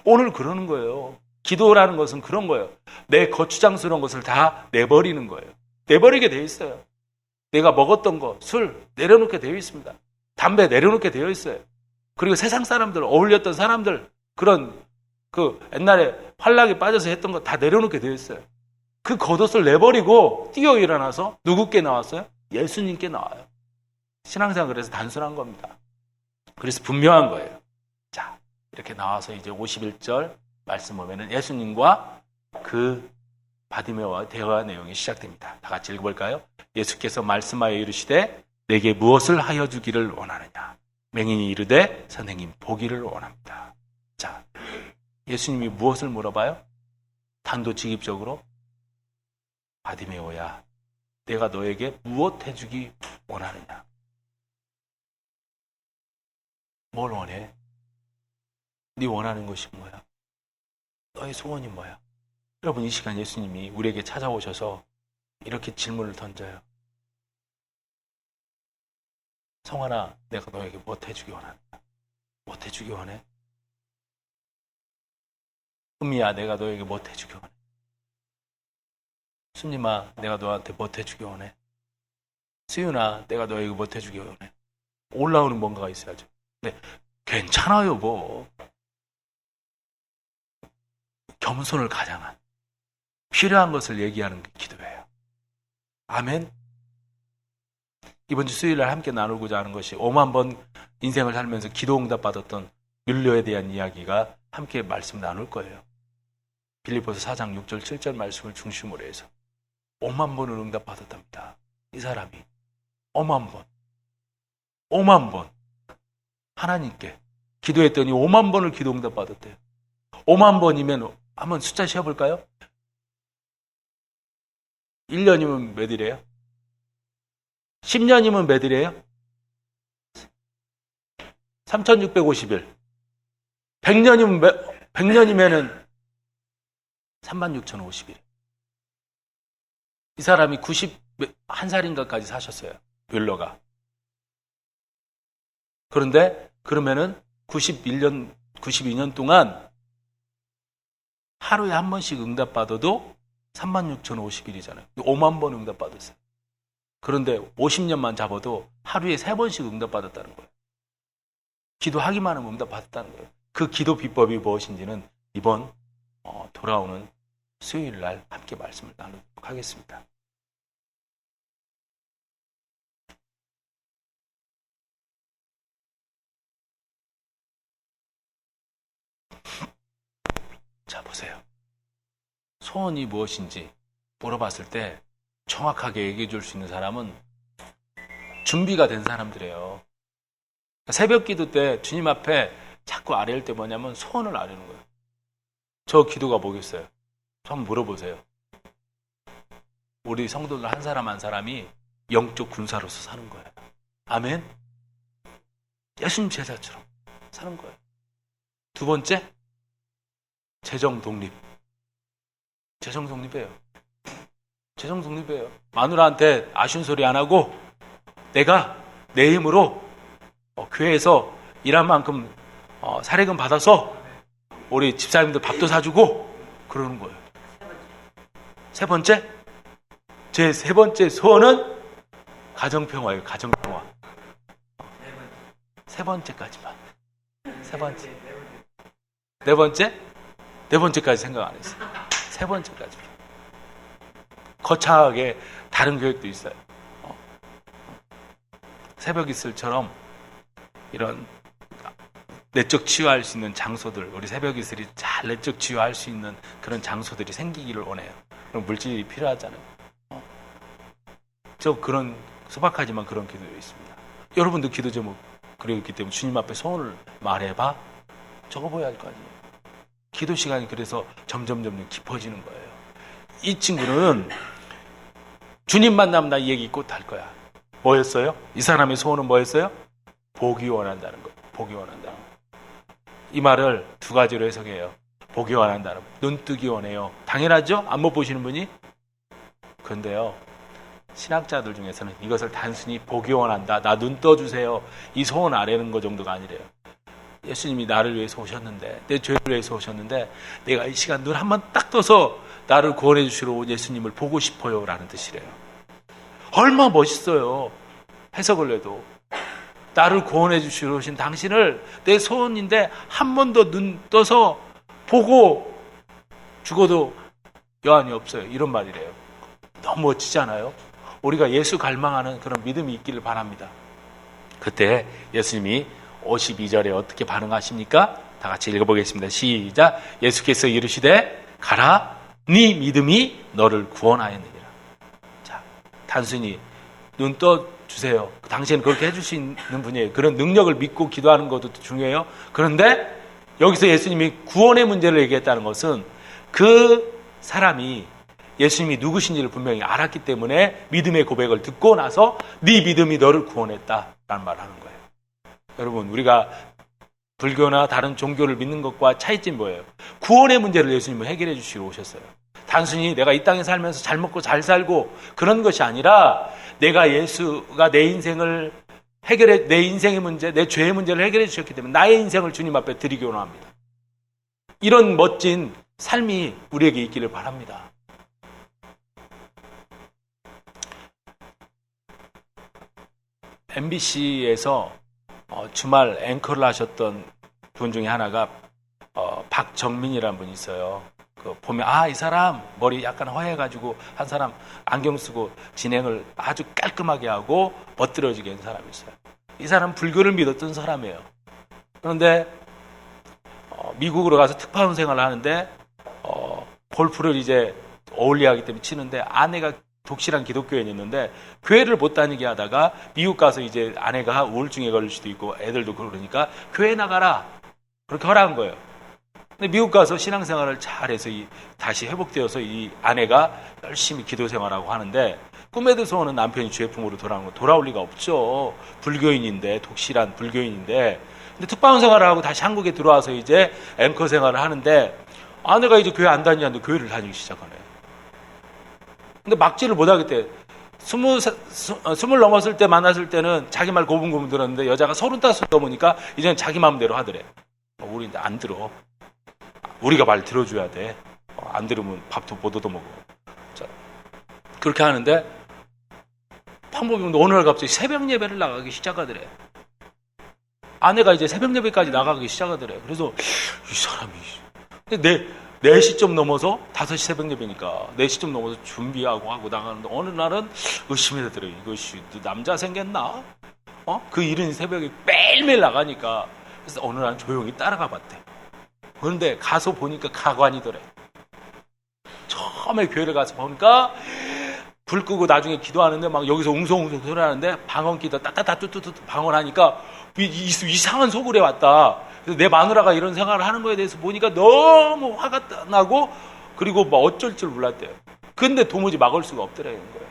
오늘 그러는 거예요. 기도라는 것은 그런 거예요. 내 거추장스러운 것을 다 내버리는 거예요. 내버리게 되어 있어요. 내가 먹었던 거, 술 내려놓게 되어 있습니다. 담배 내려놓게 되어 있어요. 그리고 세상 사람들, 어울렸던 사람들, 그런 옛날에 환락에 빠져서 했던 거 다 내려놓게 되어 있어요. 그 겉옷을 내버리고 뛰어 일어나서 누구께 나왔어요? 예수님께 나와요. 신앙생활 그래서 단순한 겁니다. 그래서 분명한 거예요. 자, 이렇게 나와서 이제 51절 말씀 보면은 예수님과 그 바디메오와 대화 내용이 시작됩니다. 다 같이 읽어볼까요? 예수께서 말씀하여 이르시되 내게 무엇을 하여 주기를 원하느냐? 맹인이 이르되 선생님 보기를 원합니다. 자, 예수님이 무엇을 물어봐요? 단도직입적으로 바디메오야, 내가 너에게 무엇 해주기 원하느냐? 뭘 원해? 네 원하는 것이 뭐야? 너의 소원이 뭐야? 여러분, 이 시간 예수님이 우리에게 찾아오셔서 이렇게 질문을 던져요. 성환아, 내가 너에게 무엇 해주기 원하느냐? 무엇 해주기 원해? 은미야, 내가 너에게 무엇 해주기 원해? 순님아, 내가 너한테 무엇 해주기 원해? 수윤아, 내가 너에게 무엇 해주기 원해? 올라오는 뭔가가 있어야죠. 네, 괜찮아요, 뭐. 겸손을 가장한 필요한 것을 얘기하는 게 기도예요. 아멘. 이번 주 수요일날 함께 나누고자 하는 것이 5만 번 인생을 살면서 기도 응답 받았던 율료에 대한 이야기가 함께 말씀 나눌 거예요. 빌립보서 4장 6절 7절 말씀을 중심으로 해서 5만 번을 응답 받았답니다. 이 사람이 5만 번. 5만 번. 하나님께 기도했더니 5만 번을 기도 응답 받았대요. 5만 번이면 한번 숫자 세어볼까요? 1년이면 몇 일이에요? 10년이면 몇 일이에요? 3650일. 100년이면은 36,050일. 이 사람이 91살인가까지 사셨어요. 뮬러가. 그런데 그러면은 92년 동안 하루에 한 번씩 응답받아도 36,050일이잖아요. 5만 번 응답받았어요. 그런데 50년만 잡아도 하루에 3번씩 응답받았다는 거예요. 기도하기만 하면 응답받았다는 거예요. 그 기도 비법이 무엇인지는 이번 돌아오는 수요일 날 함께 말씀을 나누도록 하겠습니다. 자, 보세요. 소원이 무엇인지 물어봤을 때 정확하게 얘기해 줄 수 있는 사람은 준비가 된 사람들이에요. 새벽 기도 때 주님 앞에 자꾸 아뢰을 때 뭐냐면 소원을 아뢰는 거예요. 저 기도가 뭐겠어요? 한번 물어보세요. 우리 성도들 한 사람 한 사람이 영적 군사로서 사는 거예요. 아멘? 예수님 제자처럼 사는 거예요. 두 번째, 재정 독립. 재정 독립이에요. 재정 독립이에요. 마누라한테 아쉬운 소리 안 하고 내가 내 힘으로 교회에서 일한 만큼 사례금 받아서 우리 집사님들 밥도 사주고 그러는 거예요. 세 번째, 제 세 번째 소원은 가정평화예요. 가정평화. 세 번째까지만. 세 번째. 네 번째? 네 번째까지 생각 안 했어요. 세 번째까지. 거창하게 다른 교육도 있어요. 새벽 이슬처럼 이런 내적 치유할 수 있는 장소들, 우리 새벽 이슬이 잘 내적 치유할 수 있는 그런 장소들이 생기기를 원해요. 그럼 물질이 필요하잖아요. 저 그런 소박하지만 그런 기도가 있습니다. 여러분도 기도 제목 그리고 있기 때문에 주님 앞에 소원을 말해봐. 적어봐야 할 거 아니에요. 기도 시간이 그래서 점점 깊어지는 거예요. 이 친구는 주님 만나면 나 이 얘기 꼭 할 거야. 뭐였어요? 이 사람의 소원은 뭐였어요? 보기 원한다는 거예요. 보기 원한다는 거. 이 말을 두 가지로 해석해요. 보기 원한다는 거. 눈 뜨기 원해요. 당연하죠? 안 못 보시는 분이? 그런데요. 신학자들 중에서는 이것을 단순히 보기 원한다. 나 눈 떠주세요. 이 소원 아래는 거 정도가 아니래요. 예수님이 나를 위해서 오셨는데, 내 죄를 위해서 오셨는데, 내가 이 시간 눈 한번 딱 떠서 나를 구원해 주시러 온 예수님을 보고 싶어요. 라는 뜻이래요. 얼마나 멋있어요. 해석을 해도. 나를 구원해 주시러 오신 당신을 내 소원인데 한 번 더 눈 떠서 보고 죽어도 여한이 없어요. 이런 말이래요. 너무 멋지지 않아요? 우리가 예수 갈망하는 그런 믿음이 있기를 바랍니다. 그때 예수님이 52절에 어떻게 반응하십니까? 다 같이 읽어보겠습니다. 시작. 예수께서 이르시되 가라 네 믿음이 너를 구원하였느니라. 자, 단순히 눈 떠 주세요. 당신은 그렇게 해줄 수 있는 분이에요. 그런 능력을 믿고 기도하는 것도 중요해요. 그런데 여기서 예수님이 구원의 문제를 얘기했다는 것은 그 사람이 예수님이 누구신지를 분명히 알았기 때문에 믿음의 고백을 듣고 나서 네 믿음이 너를 구원했다라는 말을 하는 거예요. 여러분, 우리가 불교나 다른 종교를 믿는 것과 차이점이 뭐예요? 구원의 문제를 예수님은 해결해 주시러 오셨어요. 단순히 내가 이 땅에 살면서 잘 먹고 잘 살고 그런 것이 아니라 내가 예수가 내 인생을 해결해, 내 인생의 문제, 내 죄의 문제를 해결해 주셨기 때문에 나의 인생을 주님 앞에 드리기 원합니다. 이런 멋진 삶이 우리에게 있기를 바랍니다. MBC에서 주말 앵커를 하셨던 분 중에 하나가 박정민이라는 분이 있어요. 보면 이 사람 머리 약간 허해가지고 한 사람 안경 쓰고 진행을 아주 깔끔하게 하고 멋들어지게 한 사람이 있어요. 이 사람은 불교를 믿었던 사람이에요. 그런데 미국으로 가서 특파원 생활을 하는데 골프를 이제 어울리하기 때문에 치는데 아내가 독실한 기독교인이었는데 교회를 못 다니게 하다가 미국 가서 이제 아내가 우울증에 걸릴 수도 있고 애들도 그러니까 교회 나가라 그렇게 허락한 거예요. 근데 미국 가서 신앙생활을 잘해서 다시 회복되어서 이 아내가 열심히 기도 생활하고 하는데 꿈에도 오는 남편이 주의 품으로 돌아올 리가 없죠. 불교인인데 독실한 불교인인데 근데 특파원 생활을 하고 다시 한국에 들어와서 이제 앵커 생활을 하는데 아내가 이제 교회 안 다니는데 교회를 다니기 시작하네요. 근데 막지를 못하겠대. 20 넘었을 때 만났을 때는 자기 말 고분고분 들었는데 여자가 35 넘으니까 이제는 자기 마음대로 하더래. 우리 이제 안 들어. 우리가 말 들어줘야 돼. 안 들으면 밥도 못 얻어먹어. 자, 그렇게 하는데 방법이 없는데 어느 날 갑자기 새벽 예배를 나가기 시작하더래. 아내가 이제 새벽 예배까지 나가기 시작하더래. 그래서 이 사람이 근데 4시쯤 넘어서 5시 새벽 예배니까 4시쯤 넘어서 준비하고 하고 나가는데 어느 날은 의심이 되더래. 이것이 남자 생겼나? 그 이른 새벽에 매일매일 나가니까 그래서 어느 날은 조용히 따라가 봤대. 그런데 가서 보니까 가관이더래. 처음에 교회를 가서 보니까 불 끄고 나중에 기도하는데 막 여기서 웅성웅성 소리 하는데 방언기도 따따따뚜뚜뚜 방언하니까 이상한 소굴에 왔다. 그래서 내 마누라가 이런 생활을 하는 거에 대해서 보니까 너무 화가 나고 그리고 뭐 어쩔 줄 몰랐대요. 근데 도무지 막을 수가 없더라는 거예요.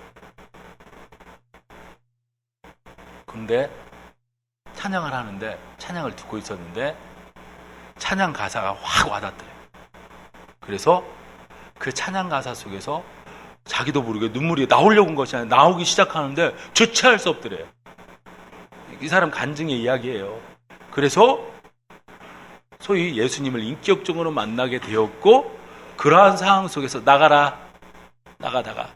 근데 찬양을 하는데 찬양을 듣고 있었는데 찬양 가사가 확 와닿더래. 그래서 그 찬양 가사 속에서 자기도 모르게 눈물이 나오려고 한 것이 아니라 나오기 시작하는데 주체할 수 없더래. 이 사람 간증의 이야기예요. 그래서 소위 예수님을 인격적으로 만나게 되었고 그러한 상황 속에서 나가다가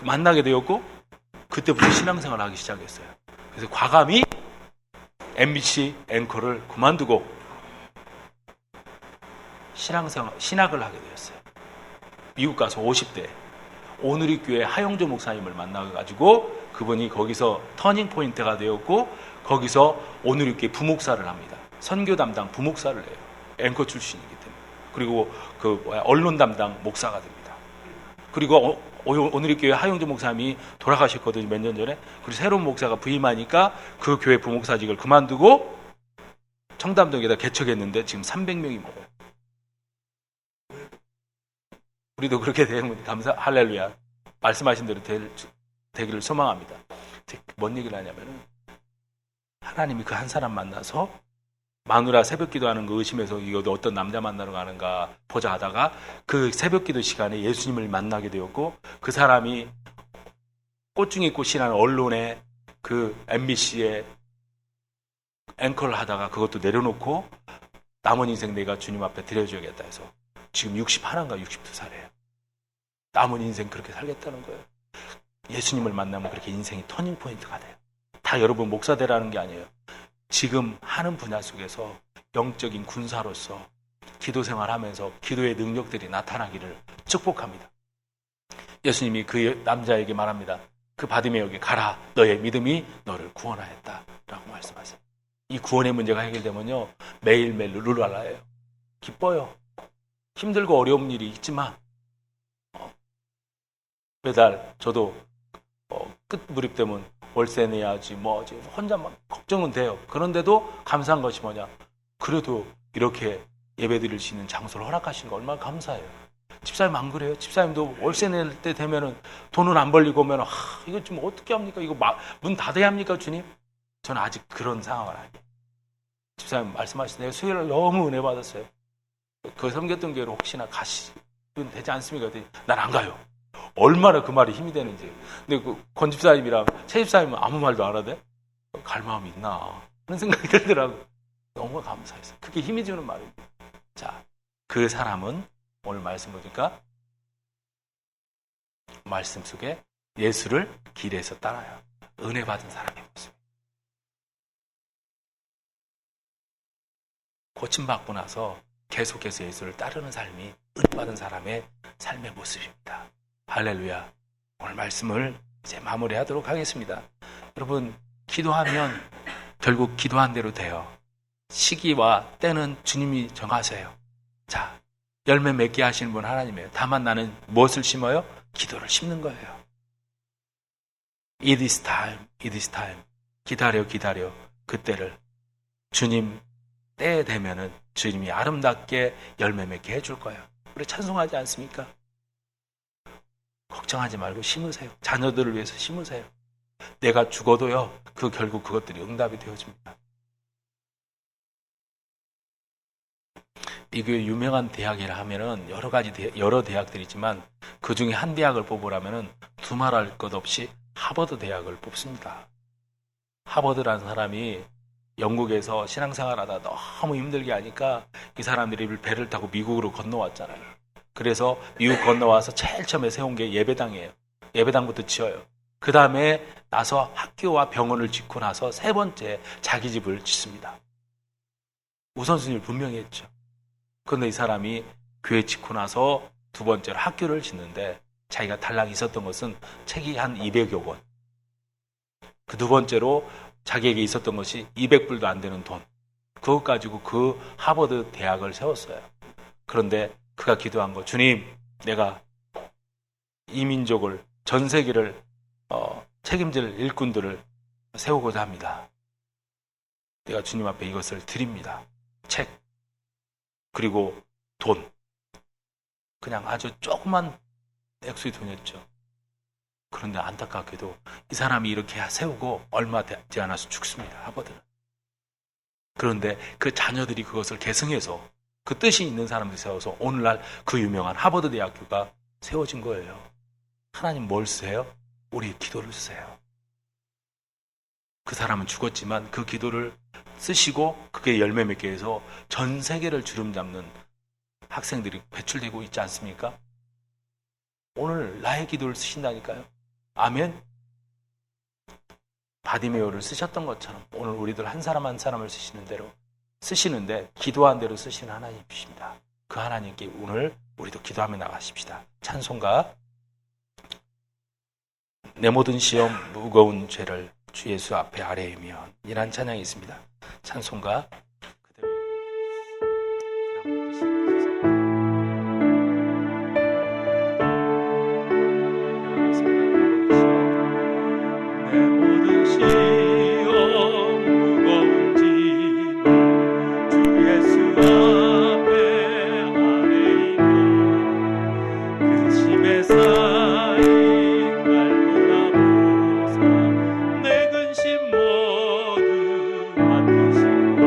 만나게 되었고 그때부터 신앙생활을 하기 시작했어요. 그래서 과감히 MBC 앵커를 그만두고 신학을 하게 되었어요. 미국 가서 50대 오누리 교회 하용조 목사님을 만나가지고 그분이 거기서 터닝 포인트가 되었고 거기서 오누리 교회 부목사를 합니다. 선교 담당 부목사를 해요. 앵커 출신이기 때문에. 그리고 언론 담당 목사가 됩니다. 그리고 오누리 교회 하용조 목사님이 돌아가셨거든요. 몇 년 전에. 그리고 새로운 목사가 부임하니까 그 교회 부목사직을 그만두고 청담동에다 개척했는데 지금 300명이 모여요. 우리도 그렇게 되면 할렐루야. 말씀하신 대로 되기를 소망합니다. 뭔 얘기를 하냐면은 하나님이 그 한 사람 만나서 마누라 새벽 기도하는 거 의심해서 이거 어떤 남자 만나러 가는가 보자 하다가 그 새벽 기도 시간에 예수님을 만나게 되었고 그 사람이 꽃중이 꽃이라는 언론에 그 MBC에 앵커를 하다가 그것도 내려놓고 남은 인생 내가 주님 앞에 드려줘야겠다 해서 지금 61인가 62살이에요. 남은 인생 그렇게 살겠다는 거예요. 예수님을 만나면 그렇게 인생이 터닝포인트가 돼요. 다 여러분 목사 되라는 게 아니에요. 지금 하는 분야 속에서 영적인 군사로서 기도 생활하면서 기도의 능력들이 나타나기를 축복합니다. 예수님이 그 남자에게 말합니다. 그 바디메오에게 가라. 너의 믿음이 너를 구원하였다. 라고 말씀하세요. 이 구원의 문제가 해결되면요. 매일매일 룰랄라예요. 기뻐요. 힘들고 어려운 일이 있지만 매달 저도 끝 무렵되면 월세 내야지 뭐지 혼자만 걱정은 돼요. 그런데도 감사한 것이 뭐냐. 그래도 이렇게 예배드릴 수 있는 장소를 허락하신 거 얼마나 감사해요. 집사님 안 그래요? 집사님도 월세 낼 때 되면은 돈은 안 벌리고 오면 이거 좀 어떻게 합니까? 이거 문 닫아야 합니까 주님? 저는 아직 그런 상황을 아니에요. 집사님 말씀하시네요. 수요일 너무 은혜 받았어요. 그 섬겼던 교회로 혹시나 가시면 되지 않습니까? 난 안 가요. 얼마나 그 말이 힘이 되는지. 근데 그 권 집사님이랑 최 집사님은 아무 말도 안 하대? 갈 마음이 있나? 그런 생각이 들더라고요. 너무 감사했어요. 그게 힘이 주는 말입니다. 자, 그 사람은 오늘 말씀 보니까 말씀 속에 예수를 길에서 따라요. 은혜 받은 사람의 모습. 고침받고 나서 계속해서 예수를 따르는 삶이 은혜 받은 사람의 삶의 모습입니다. 할렐루야. 오늘 말씀을 이제 마무리하도록 하겠습니다. 여러분, 기도하면 결국 기도한 대로 돼요. 시기와 때는 주님이 정하세요. 자, 열매 맺게 하시는 분 하나님이에요. 다만 나는 무엇을 심어요? 기도를 심는 거예요. It is time, it is time. 기다려, 기다려. 그때를. 주님 때에 되면은 주님이 아름답게 열매 맺게 해줄 거예요. 우리 찬송하지 않습니까? 걱정하지 말고 심으세요. 자녀들을 위해서 심으세요. 내가 죽어도요, 결국 그것들이 응답이 되어집니다. 미국의 유명한 대학이라 하면은 여러 대학들이 있지만 그 중에 한 대학을 뽑으라면은 두말할 것 없이 하버드 대학을 뽑습니다. 하버드라는 사람이 영국에서 신앙생활하다 너무 힘들게 하니까 이 사람들이 배를 타고 미국으로 건너왔잖아요. 그래서 미국 건너와서 제일 처음에 세운 게 예배당이에요. 예배당부터 지어요. 그 다음에 나서 학교와 병원을 짓고 나서 세 번째 자기 집을 짓습니다. 우선순위를 분명히 했죠. 그런데 이 사람이 교회 짓고 나서 두 번째로 학교를 짓는데 자기가 달랑이 있었던 것은 책이 한 200여 권. 그 두 번째로 자기에게 있었던 것이 200불도 안 되는 돈. 그것 가지고 그 하버드 대학을 세웠어요. 그런데 그가 기도한 거, 주님, 내가 이 민족을, 전 세계를 책임질 일꾼들을 세우고자 합니다. 내가 주님 앞에 이것을 드립니다. 책, 그리고 돈. 그냥 아주 조그만 액수의 돈이었죠. 그런데 안타깝게도 이 사람이 이렇게 세우고 얼마 되지 않아서 죽습니다. 하버드는. 그런데 그 자녀들이 그것을 계승해서 그 뜻이 있는 사람들이 세워서 오늘날 그 유명한 하버드 대학교가 세워진 거예요. 하나님 뭘 쓰세요? 우리의 기도를 쓰세요. 그 사람은 죽었지만 그 기도를 쓰시고 그게 열매 맺게 해서 전 세계를 주름잡는 학생들이 배출되고 있지 않습니까? 오늘 나의 기도를 쓰신다니까요. 아멘. 바디메오를 쓰셨던 것처럼 오늘 우리들 한 사람 한 사람을 쓰시는데 기도한 대로 쓰시는 하나님이십니다. 그 하나님께 오늘 우리도 기도하며 나가십시다. 찬송가 내 모든 시험 무거운 죄를 주 예수 앞에 아뢰이며 이란 찬양이 있습니다. 찬송가 내 모든 시험 무거운 짐을 주 예수 앞에 아뢰이며 근심에 쌓인 날 돌아보사 내 근심 모두 맡으시고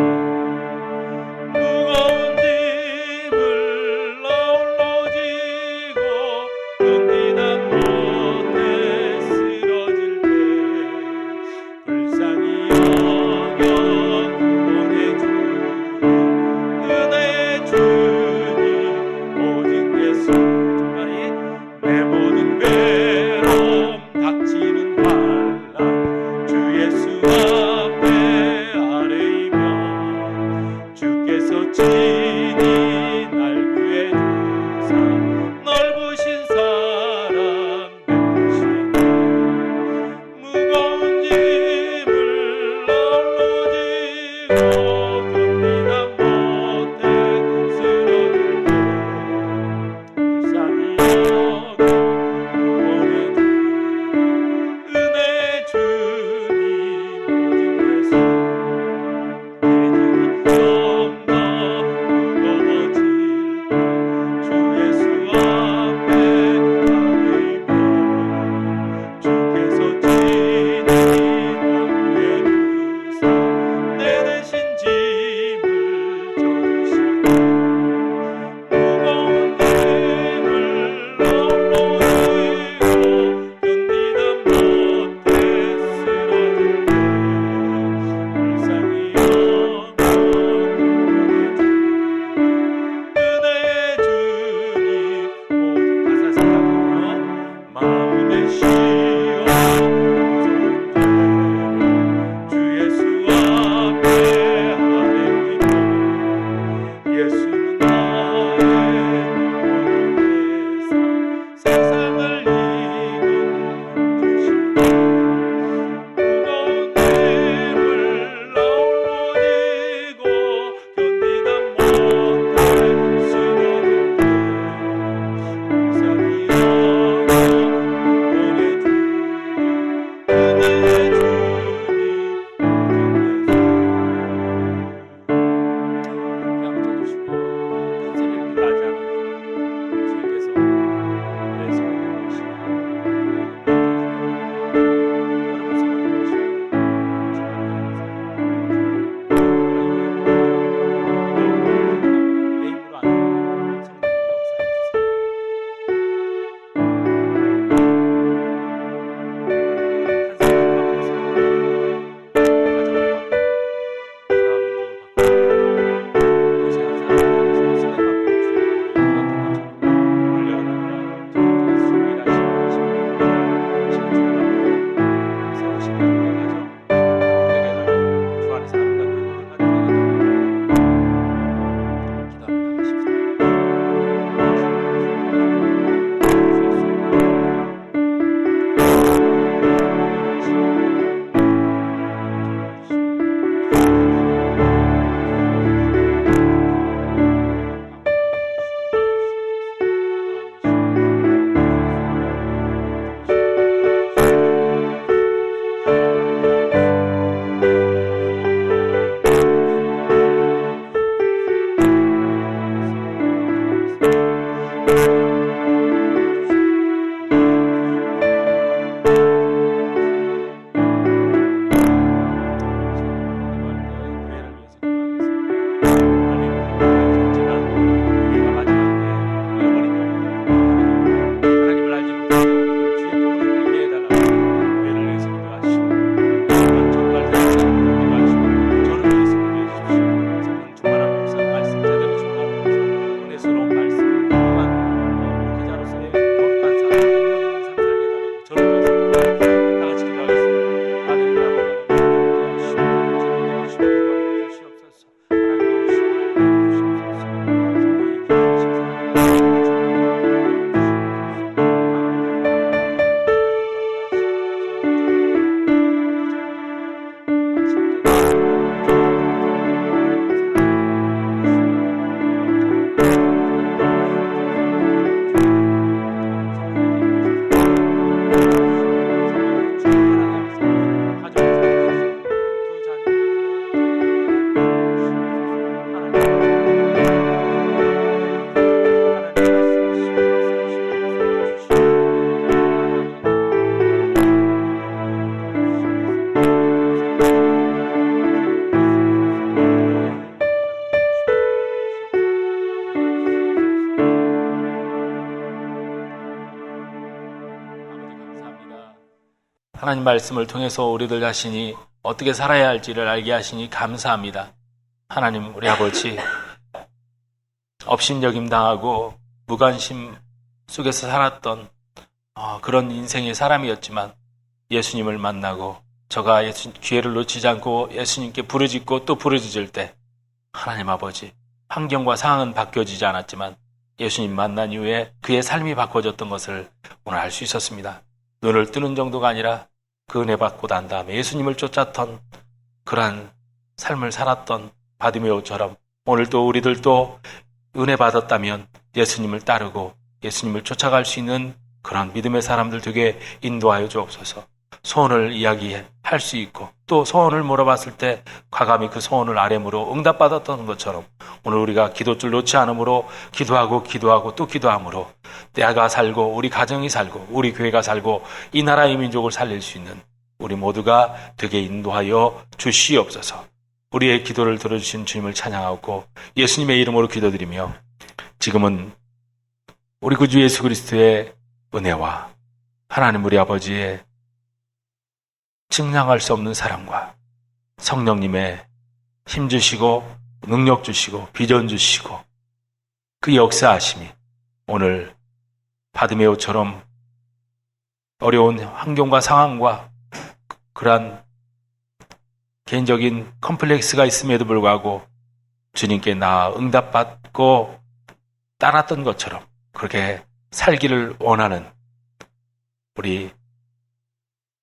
하나님 말씀을 통해서 우리들 자신이 어떻게 살아야 할지를 알게 하시니 감사합니다. 하나님, 우리 아버지, 업신여김 당하고 무관심 속에서 살았던 그런 인생의 사람이었지만 예수님을 만나고 저가 기회를 놓치지 않고 예수님께 부르짖고 또 부르짖을 때 하나님 아버지, 환경과 상황은 바뀌어지지 않았지만 예수님 만난 이후에 그의 삶이 바꿔졌던 것을 오늘 알 수 있었습니다. 눈을 뜨는 정도가 아니라 그 은혜 받고 난 다음에 예수님을 쫓았던 그러한 삶을 살았던 바디메오처럼 오늘도 우리들도 은혜 받았다면 예수님을 따르고 예수님을 쫓아갈 수 있는 그런 믿음의 사람들 되게 인도하여 주옵소서. 소원을 이야기할 수 있고 또 소원을 물어봤을 때 과감히 그 소원을 아뢰므로 응답받았던 것처럼 오늘 우리가 기도줄 놓지 않으므로 기도하고 또 기도함으로 내가 살고 우리 가정이 살고 우리 교회가 살고 이 나라의 민족을 살릴 수 있는 우리 모두가 되게 인도하여 주시옵소서. 우리의 기도를 들어주신 주님을 찬양하고 예수님의 이름으로 기도드리며 지금은 우리 구주 예수 그리스도의 은혜와 하나님 우리 아버지의 증량할 수 없는 사랑과 성령님의 힘 주시고 능력 주시고 비전 주시고 그 역사하심이 오늘 바드메오처럼 어려운 환경과 상황과 그러한 개인적인 컴플렉스가 있음에도 불구하고 주님께 나아 응답받고 따랐던 것처럼 그렇게 살기를 원하는 우리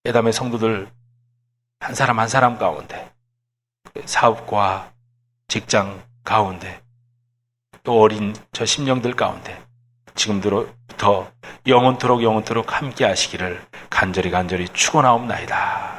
예담의 성도들 한 사람 한 사람 가운데 사업과 직장 가운데 또 어린 저 심령들 가운데 지금부터 영원토록 함께 하시기를 간절히 축원하옵나이다.